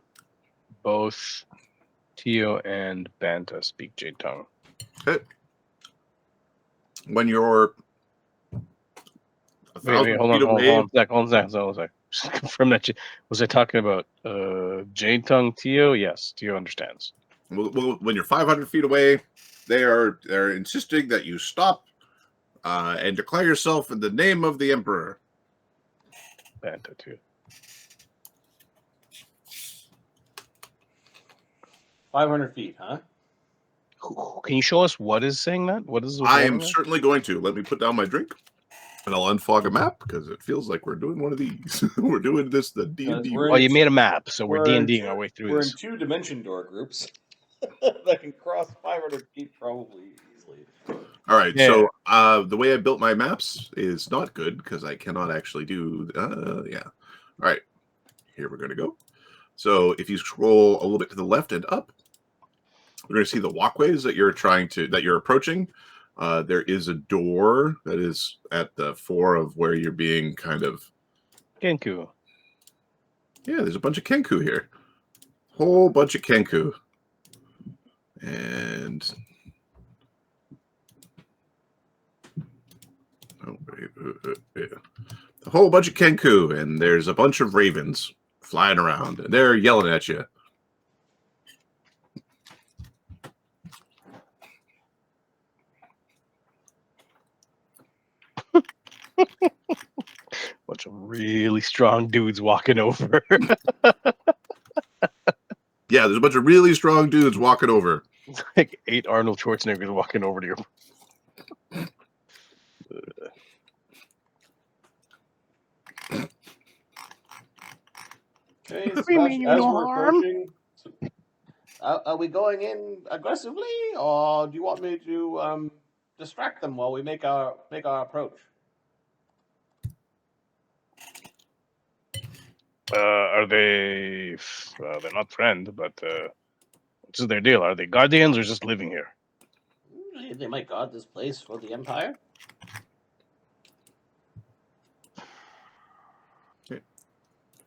Both Tio and Banta speak Jade tongue. Okay. When you're Wait, hold on a sec. Just confirm that. Was I talking about Jade tongue Tio? Yes, Tio understands. Well, when you're 500 feet away, they're insisting that you stop and declare yourself in the name of the Emperor. Banta too. 500 feet, huh? Can you show us what is saying that? What is? I am certainly going to. Let me put down my drink, and I'll unfog a map because it feels like we're doing one of these. We're doing this the D&D. Oh, you made a map, so we're D&Ding our way through We're this. in 2 dimension door groups that can cross 500 feet probably easily. All right, Yeah. so the way I built my maps is not good because I cannot actually do. Yeah. All right, here we're going to go. So if you scroll a little bit to the left and up, we're going to see the walkways that you're approaching. There is a door that is at the fore of where you're being kind of. Kenku. Yeah, there's a bunch of kenku here. Whole bunch of kenku. And. Oh, yeah. A whole bunch of kenku, and there's a bunch of ravens flying around, and they're yelling at you. Bunch of really strong dudes walking over. Yeah, there's a bunch of really strong dudes walking over. It's like 8 Arnold Schwarzeneggers walking over to your. Okay, We mean Sebastian, you as no we're harm. approaching, are we going in aggressively, or do you want me to distract them while we make our approach? Are they? They're not friends, but what's their deal? Are they guardians or just living here? They might guard this place for the Empire.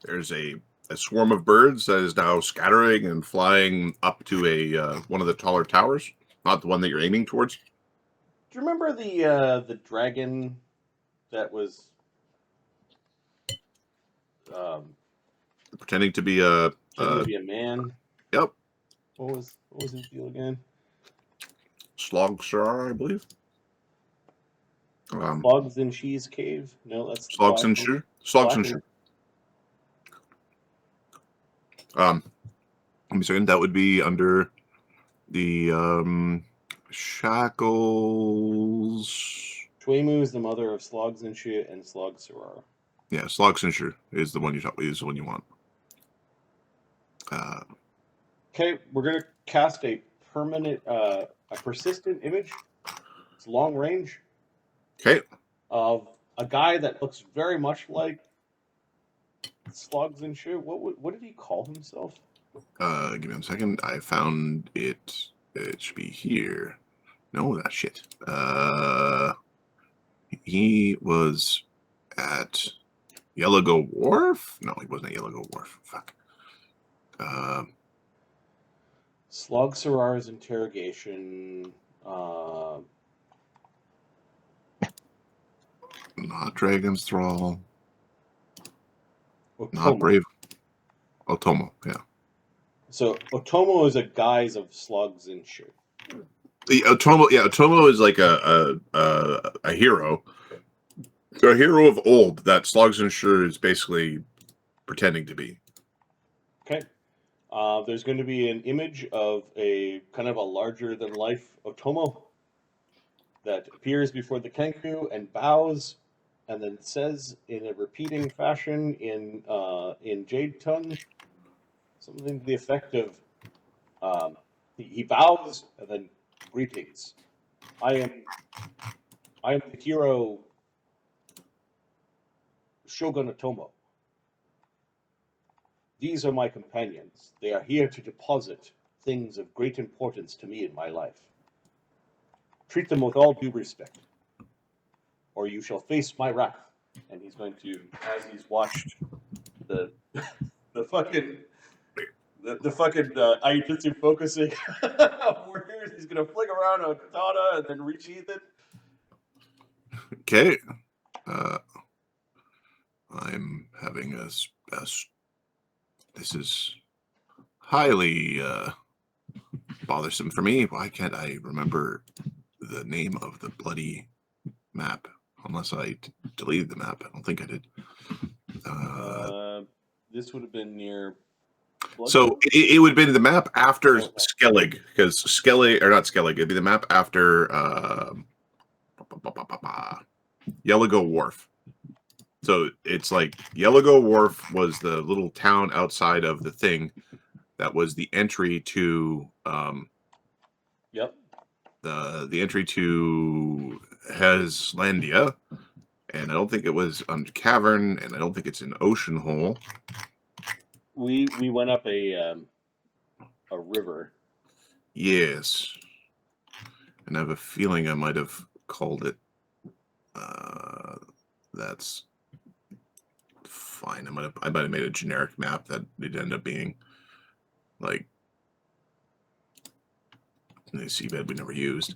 There's a swarm of birds that is now scattering and flying up to a one of the taller towers, not the one that you're aiming towards. Do you remember the dragon that was Pretending to be a man? Yep. What was his deal again? Slogshar, I believe. Slugs in Cheese Cave? No, that's Slogsensure. Let me second. That would be under the shackles. Shuemu is the mother of Slogsensure and Slogsurar. Yeah, Slogsensure is the one you want. Okay, we're gonna cast a persistent image. It's long range. Okay. Of a guy that looks very much like Slogsensure. What did he call himself? Give me 1 second. I found it. It should be here. No, that shit. He was at Yellowgo Wharf? No, he wasn't at Yellowgo Wharf. Fuck. Slogsurar's interrogation. Not Dragon's Thrall. Otomo. Not Brave. Otomo, yeah. So Otomo is a guise of slugs and shit. The Otomo is like a hero. So a hero of old that Slogs and Shur is basically pretending to be. Okay. There's going to be an image of a kind of a larger than life Otomo that appears before the kenku and bows, and then says in a repeating fashion in Jade tongue something to the effect of he bows and then greetings. I am the hero Shogun Otomo. These are my companions. They are here to deposit things of great importance to me in my life. Treat them with all due respect, or you shall face my wrath. And he's going to, as he's watched the fucking Aijutsu focusing warriors, he's gonna fling around a katana and then resheath it. Okay. I'm having this is highly bothersome for me. Why can't I remember the name of the bloody map? Unless I deleted the map. I don't think I did. This would have been near. So it would have been the map after Skellig, because Skellig, or not Skellig, it'd be the map after Yellowgo Wharf. So it's like Yellowgo Wharf was the little town outside of the thing that was the entry to Yep. The entry to Heslandia, and I don't think it was on Cavern, and I don't think it's an Ocean Hole. We went up a river. Yes, and I have a feeling I might have called it. That's fine. I might have made a generic map that it ended up being like the seabed we never used.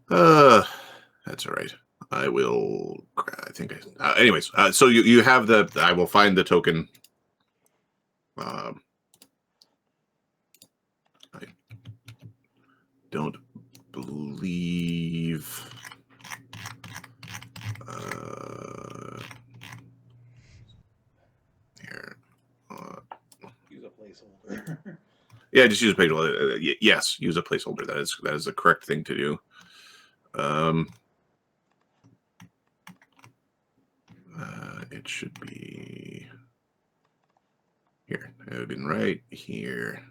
That's all right. I will. I think I. Anyways, so you have the. I will find the token. I don't believe. Here. Use a placeholder. Yeah, just use a placeholder. Yes, use a placeholder. That is the correct thing to do. It should be here. It would have been right here.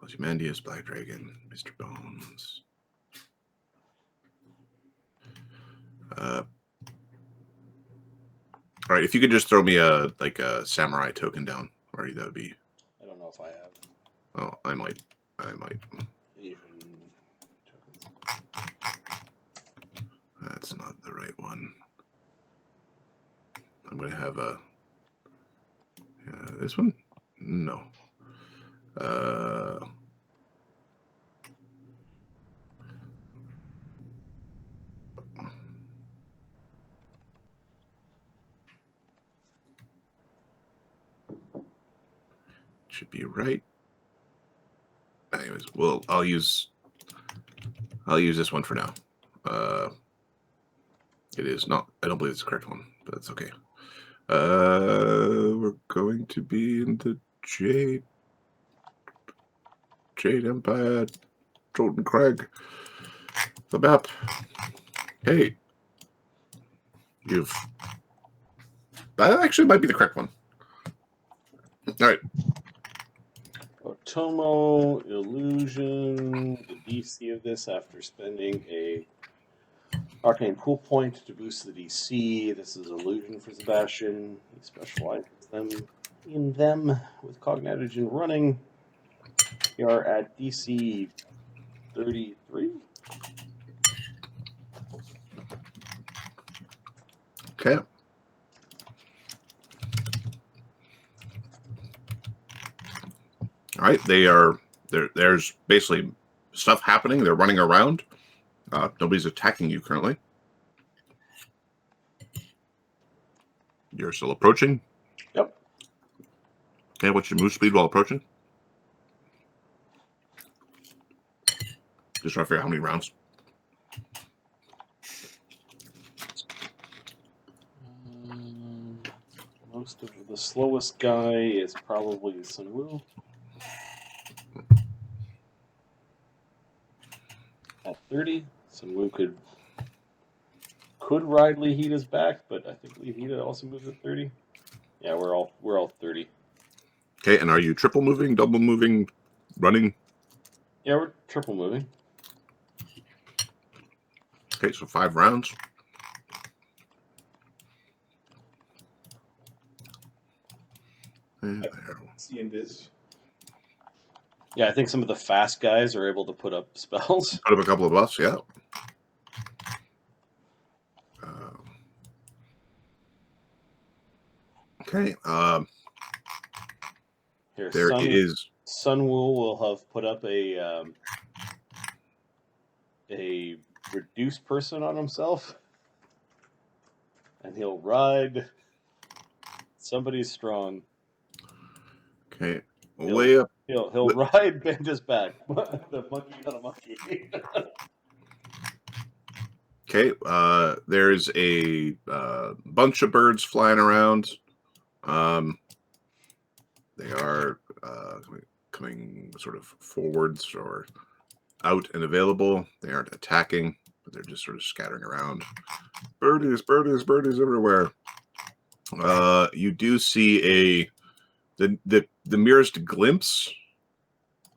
Ozymandias, Black Dragon, Mr. Bones. All right, if you could just throw me a samurai token down, or that would be. I don't know if I have. Oh, I might. Even That's not the right one. I'm gonna have a. This one? No. Should be right. Anyways, well, I'll use this one for now. It is not. I don't believe it's the correct one, but that's okay. We're going to be in the Jade Empire, Jotunkrag. The map. Hey, that actually might be the correct one. All right. Otomo, Illusion, the DC of this after spending a Arcane Pool Point to boost the DC. This is Illusion for Sebastian. He specializes in them with Cognitage and Running. We are at DC 33. Okay. All right, there's basically stuff happening. They're running around. Nobody's attacking you currently. You're still approaching. Yep. Okay, what's your move speed while approaching? Just trying to figure out how many rounds. Most of the slowest guy is probably Sunwoo. At 30, Sunwoo could ride Lihita's back, but I think Lihita also moves at 30. Yeah, we're all 30. Okay, and are you triple moving, double moving, running? Yeah, we're triple moving. Okay, so 5 rounds. And there. See invis. Yeah, I think some of the fast guys are able to put up spells. Put up a couple of buffs, yeah. Okay, Here, there is. Sunwoo will have put up a reduced person on himself, and he'll ride somebody strong. Okay, way up. He'll ride Benja's back. The monkey on a monkey. Okay, there's a bunch of birds flying around. They are coming sort of forwards or out and available. They aren't attacking, but they're just sort of scattering around. Birdies, birdies, birdies everywhere. You do see the merest glimpse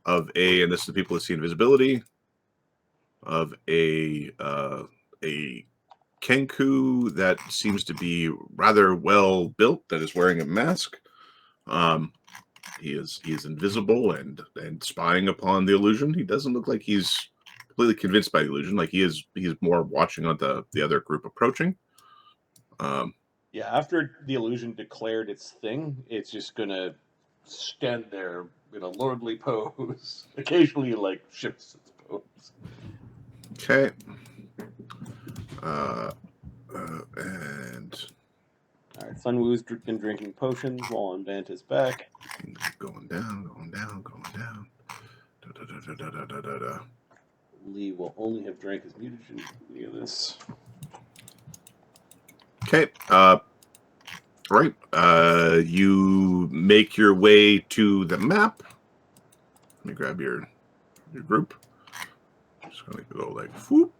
of and this is the people that see invisibility, of a kenku that seems to be rather well built, that is wearing a mask. He is invisible and spying upon the illusion. He doesn't look like he's completely convinced by the illusion. Like he's more watching on the other group approaching. Yeah, after the illusion declared its thing, it's just gonna stand there in a lordly pose. Occasionally, like shifts its pose. Okay. And all right, Sunwoo's been drinking potions while on Vanta's back. Going down, going down, going down. Lee will only have drank his mutagen. Look at this. Okay. Right. You make your way to the map. Let me grab your group. Just gonna go like whoop.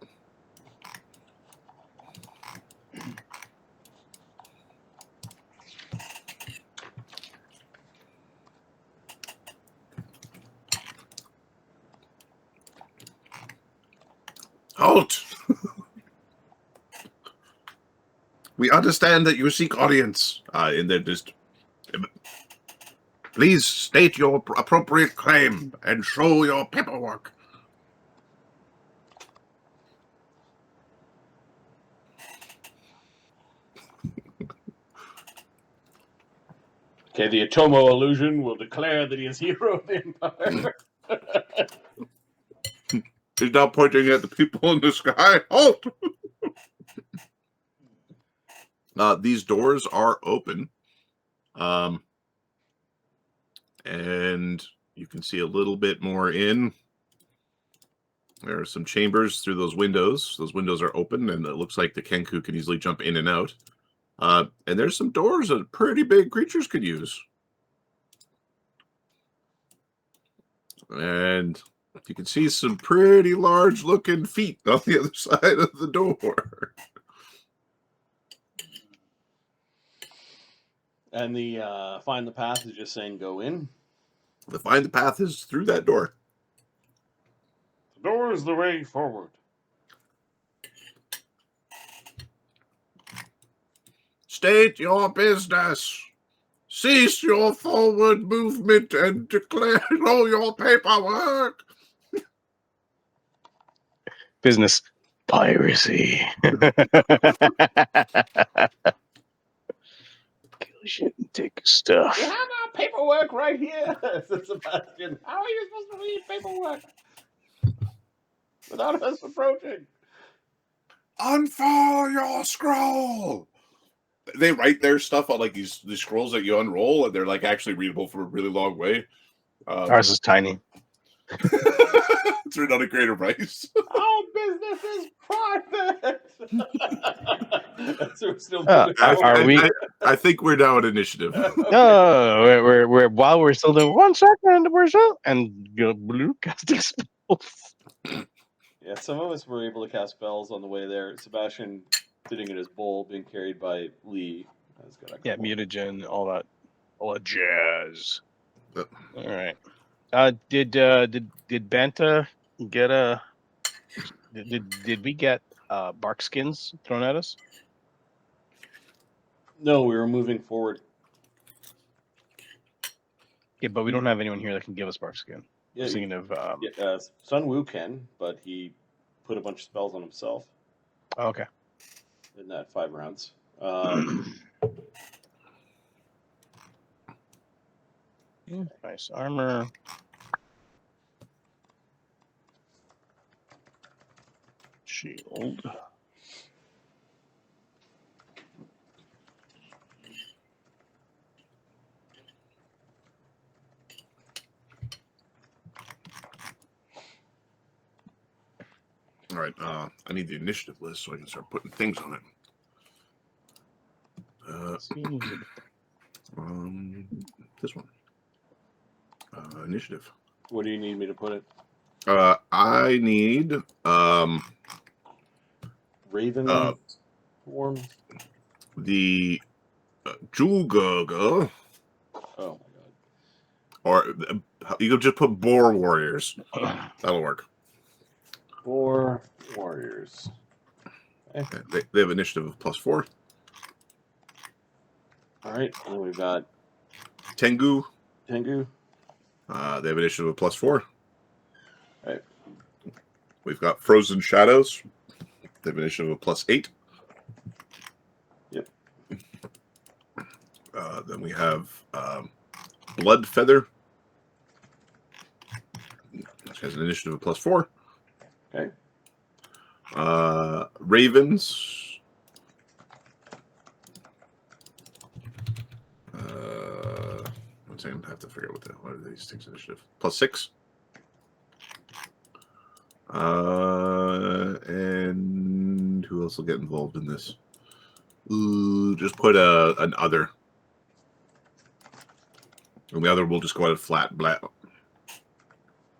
Halt! We understand that you seek audience. And then just please state your appropriate claim and show your paperwork. Okay, the Atomo illusion will declare that he is hero of the Empire. He's now pointing at the people in the sky. Halt! These doors are open. And you can see a little bit more in. There are some chambers through those windows. Those windows are open, and it looks like the kenku can easily jump in and out. And there's some doors that pretty big creatures could use. And you can see some pretty large-looking feet on the other side of the door. And the find the path is just saying go in. The find the path is through that door. The door is the way forward. State your business. Cease your forward movement and declare all your paperwork. Business piracy. Kill shit and take stuff. We have our paperwork right here, said Sebastian. How are you supposed to read paperwork without us approaching? Unfurl your scroll. they write their stuff on like these scrolls that you unroll, and they're like actually readable from a really long way. Ours is tiny. It's written on a greater price. Our business is private. So we're still Uh, moving are forward. we- I think we're now at initiative. No, we're while we're still doing 1 second, we're still and blue casting spells. Yeah, some of us were able to cast spells on the way there. Sebastian sitting in his bowl, being carried by Lee. Has got a Yeah, couple. mutagen, all that jazz. Yep. All right. Did Banta get a? Did we get bark skins thrown at us? No, we were moving forward. Yeah, but we don't have anyone here that can give us bark skin. I Yeah, was thinking of. Sun Wu can, but he put a bunch of spells on himself Oh, okay. in that 5 rounds. Nice armor. Shield. All right. I need the initiative list so I can start putting things on it. This one. Initiative. What do you need me to put it? I need Raven form. the Julgaga, Oh my god. or you could just put Boar Warriors. That'll work. Boar Warriors. Okay, they have initiative of +4. Alright, and then we've got Tengu. Tengu. They have initiative of +4. Right. We've got Frozen Shadows. They have initiative of +8. Yep. Then we have Blood Feather, which has an initiative of +4. Okay. Ravens. One second, I have to figure out what are these things initiative. +6. And who else will get involved in this? Ooh, just put an other. And the other will just go out flat, black,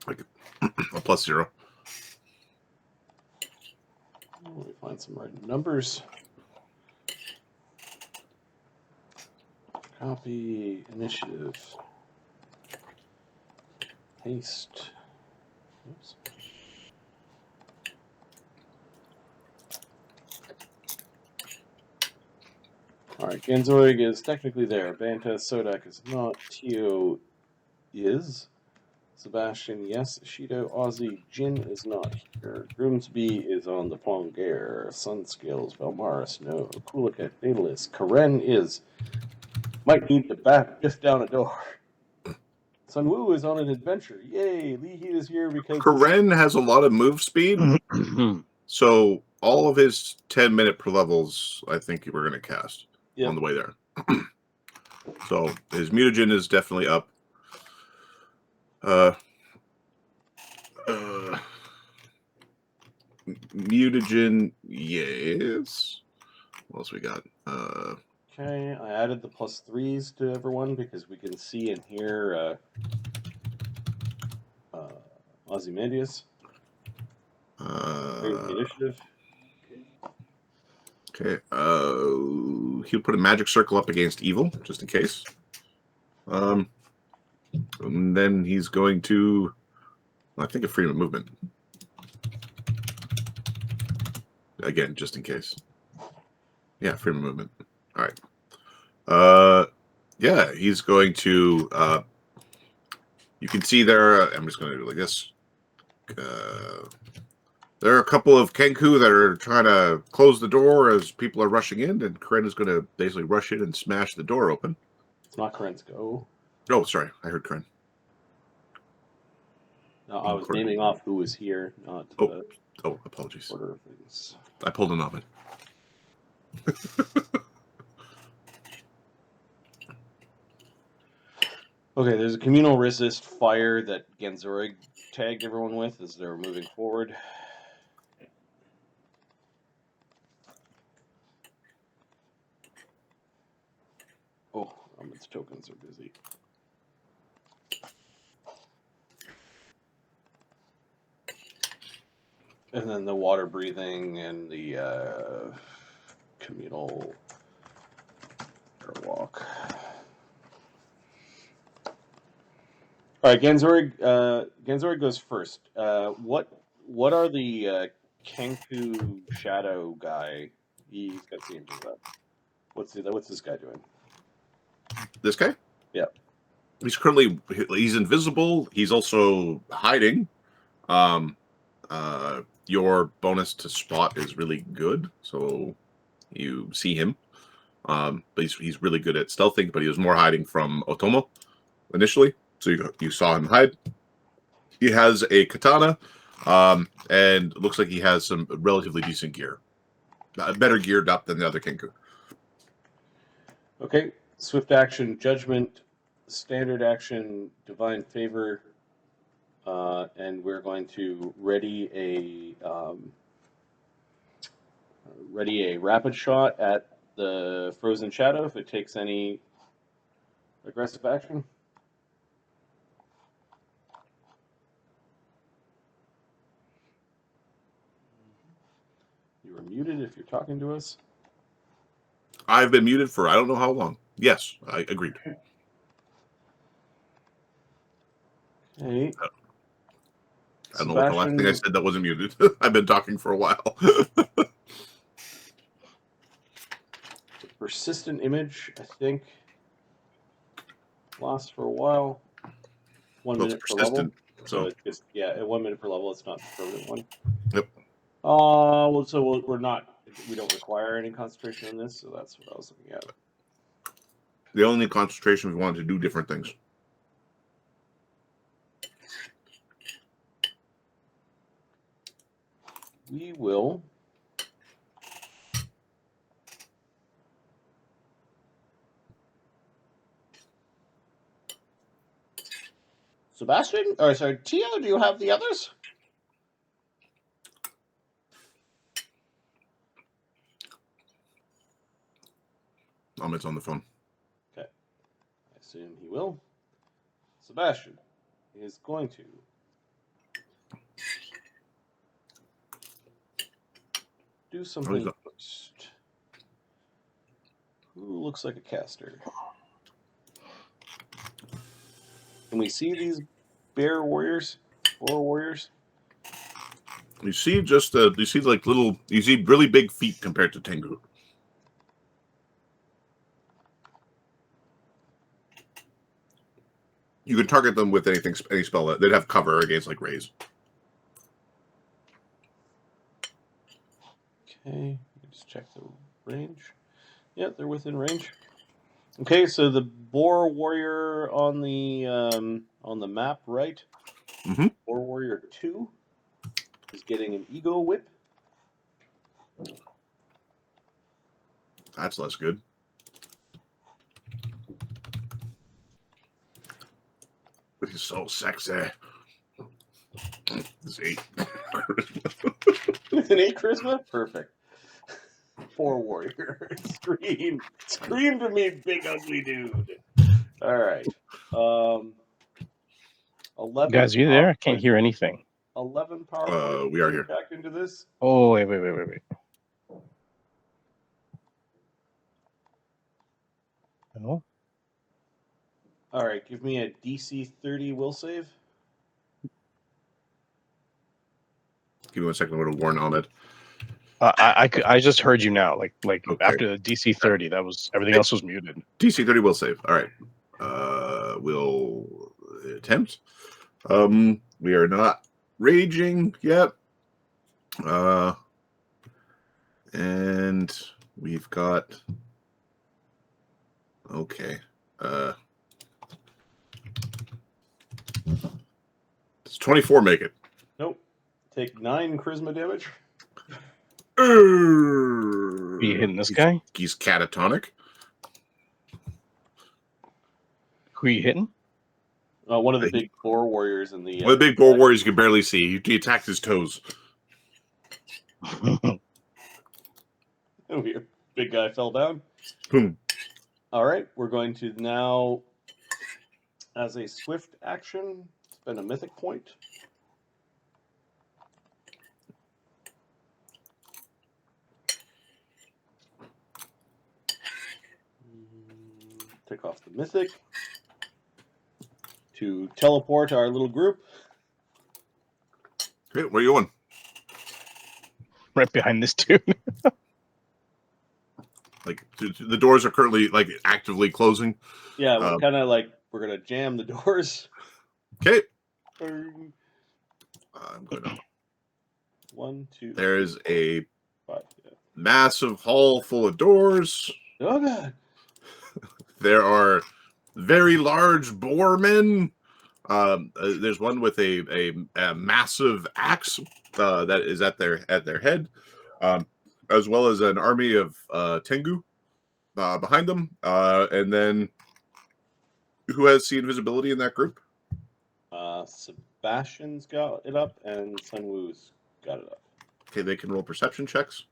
like a +0. Let me find some right numbers. Copy initiative. Paste. Oops. Alright, Ganzorig is technically there. Banta Sodak is not. Tio is. Sebastian, yes. Ishido, Ozzy, Jin is not here. Grimsby is on the Plongair. Sunscales, Valmaris, no. Kulika, Daedalus. Karen is. Might need to biff down a door. Sun Wu is on an adventure. Yay! Lee Heat is here because. Karen has a lot of move speed, so all of his 10-minute per levels, I think we're going to cast on the way there. So his mutagen is definitely up. Mutagen, yes. What else we got? Okay, I added the +3s to everyone because we can see and hear Ozymandias. Initiative. Okay. He'll put a magic circle up against evil, just in case. And then he's going to, I think, a freedom of movement. Again, just in case. Yeah, freedom of movement. All right. Yeah, he's going to. You can see there. I'm just going to do it like this. There are a couple of kenku that are trying to close the door as people are rushing in, and Karen is going to basically rush in and smash the door open. It's not Karen's go. Oh, sorry, I heard Karen. No, I was naming off who was here, not Oh, apologies. order of things. I pulled an oven. Okay, there's a communal resist fire that Ganzorig tagged everyone with as they were moving forward. Oh, its tokens are busy. And then the water breathing and the communal airwalk. All right, Ganzorig goes first. What are the kenku shadow guy? He's got CMs up. What's this guy doing? This guy? Yeah. He's invisible. He's also hiding. Your bonus to spot is really good, so you see him. But he's really good at stealthing, but he was more hiding from Otomo initially. So you saw him hide. He has a katana, and it looks like he has some relatively decent gear. Better geared up than the other kenku. Okay. Swift action, judgment, standard action, divine favor, and we're going to ready a rapid shot at the frozen shadow if it takes any aggressive action. You are muted if you're talking to us. I've been muted for I don't know how long. Yes, I agreed. Okay. I don't know what the last thing I said that wasn't muted. I've been talking for a while. Persistent image, I think, lasts for a while. 1 minute per level. So it's just 1 minute per level. It's not the permanent one. Yep. We don't require any concentration in this, so that's what I was looking at. The only concentration we wanted to do different things. We will Sebastian? Or sorry, Tio, do you have the others? Ahmed's on the phone. Okay. I assume he will. Sebastian is going to do something first. Who looks like a caster? Can we see these bear warriors? Boar warriors? You see you see really big feet compared to Tengu. You can target them with any spell. They'd have cover against like rays. Okay, just check the range. Yeah, they're within range. Okay, so the boar warrior on the map, right? Mm-hmm. Boar warrior 2 is getting an ego whip. That's less good. But he's so sexy. It's 8. With an 8 charisma? Perfect. Boar warrior. Scream to me, big ugly dude. All right. 11. Guys, are you there? I can't hear anything. 11 power. We are here. Back into this. Oh, wait. No? All right, give me a DC 30 will save. Give me 1 second. I'm going to warn Ahmed. I just heard you now. Like Okay. after the DC 30, that was everything else was muted. DC 30 will save. All right. We'll attempt. We are not raging yet. And we've got. Okay. Does 24 make it? Nope. Take 9 charisma damage. Are you hitting this guy? He's catatonic. Who are you hitting? One of the big boar warriors in the. One of the big boar warriors you can barely see. He attacked his toes. Big guy fell down. Boom. All right, we're going to now, as a swift action, spend a mythic point. Take off the mythic to teleport our little group. Okay, where are you going? Right behind this dude. Like the doors are currently like actively closing. Yeah, we're kind of like we're gonna jam the doors. Okay. I'm going to. 1, 2. There is a 5. Yeah. massive hall full of doors. Oh god. There are very large boarmen. There's one with a massive axe that is at their head, as well as an army of tengu behind them. And then, who has seen visibility in that group? Sebastian's got it up, and Sunwoo's got it up. Okay, they can roll perception checks.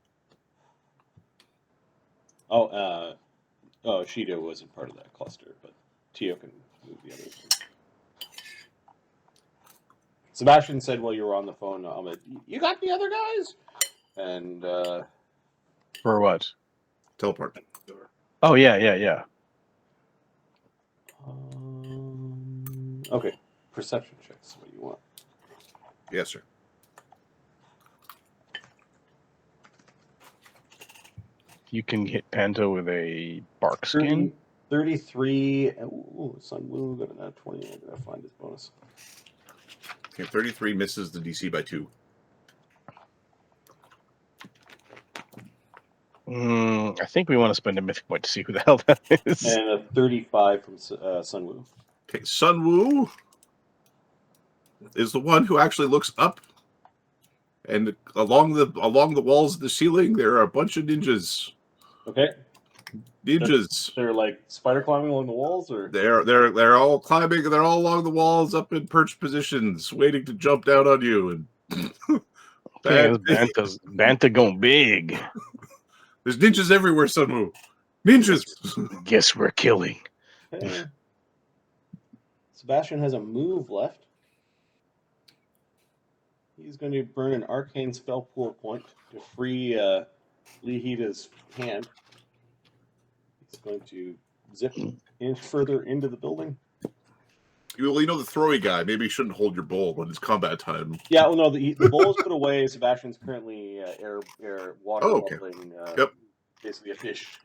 Ishido wasn't part of that cluster, but Tio can move the others. Sebastian said while you were on the phone, you got the other guys? And For what? Teleport. Oh yeah. Okay, perception checks. What do you want? Yes, sir. You can hit Panto with a bark skin. 33. Ooh, Sunwoo got a 20. I gotta find his bonus. Okay, 33 misses the DC by 2. I think we want to spend a mythic point to see who the hell that is. And a 35 from Sunwoo. Okay, Sunwoo is the one who actually looks up, and along the walls of the ceiling there are a bunch of ninjas. Okay. Ninjas. They're like spider climbing along the walls, or they're all climbing. They're all along the walls, up in perch positions, waiting to jump down on you. And Banta going big. There's ninjas everywhere, Sunwoo. Ninjas. Guess we're killing. Okay. Sebastian has a move left. He's going to burn an arcane spell pool point to free Lehida's hand. He's going to zip in further into the building. Well, you know the throwy guy. Maybe you shouldn't hold your bowl when it's combat time. Yeah, well, no, the bowl is put away. Sebastian's currently water bubbling. Yep. Basically a fish.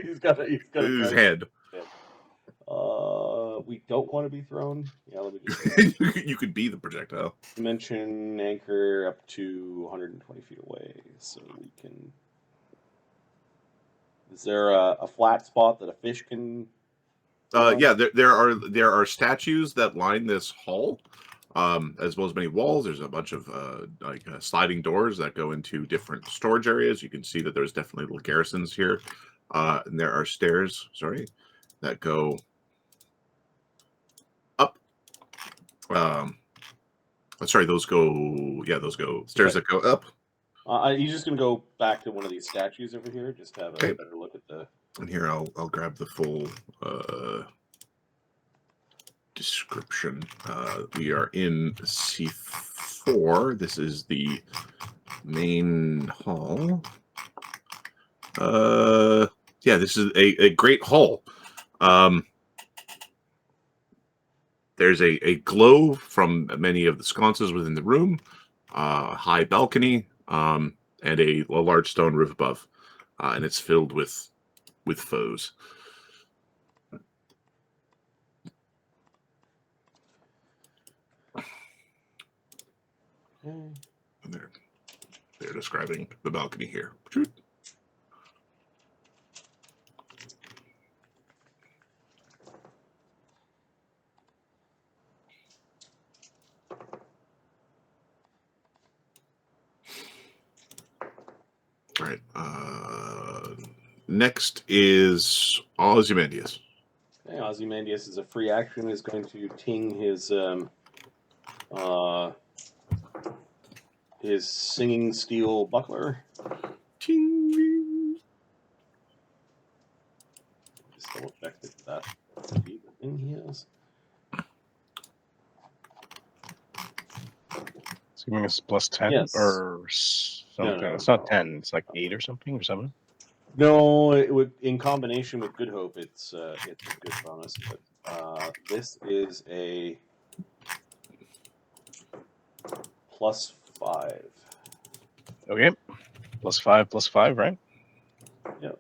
he's got his head. We don't want to be thrown. Yeah, let me just. You could be the projectile. Dimension anchor up to 120 feet away, so we can. Is there a flat spot that a fish can? Yeah, there are statues that line this hall, as well as many walls. There's a bunch of sliding doors that go into different storage areas. You can see that there's definitely little garrisons here, and there are stairs. That go up. Those go stairs that go up. He's just gonna go back to one of these statues over here, just to have a better look at the. And here I'll grab the full description. We are in C4. This is the main hall. This is a great hall. There's a glow from many of the sconces within the room, high balcony, and a large stone roof above, and it's filled with foes. And they're describing the balcony here. All right. Next is Ozymandias. Ozymandias is a free action. Is going to ting his singing steel buckler. Ting. Just double check if that's the thing he has. It's giving us plus 10 Yes. or something. No. It's not 10. It's like 8 or something or 7. No, it would in combination with Good Hope. It's a good bonus, but this is a +5. Okay. +5, +5, right? Yep.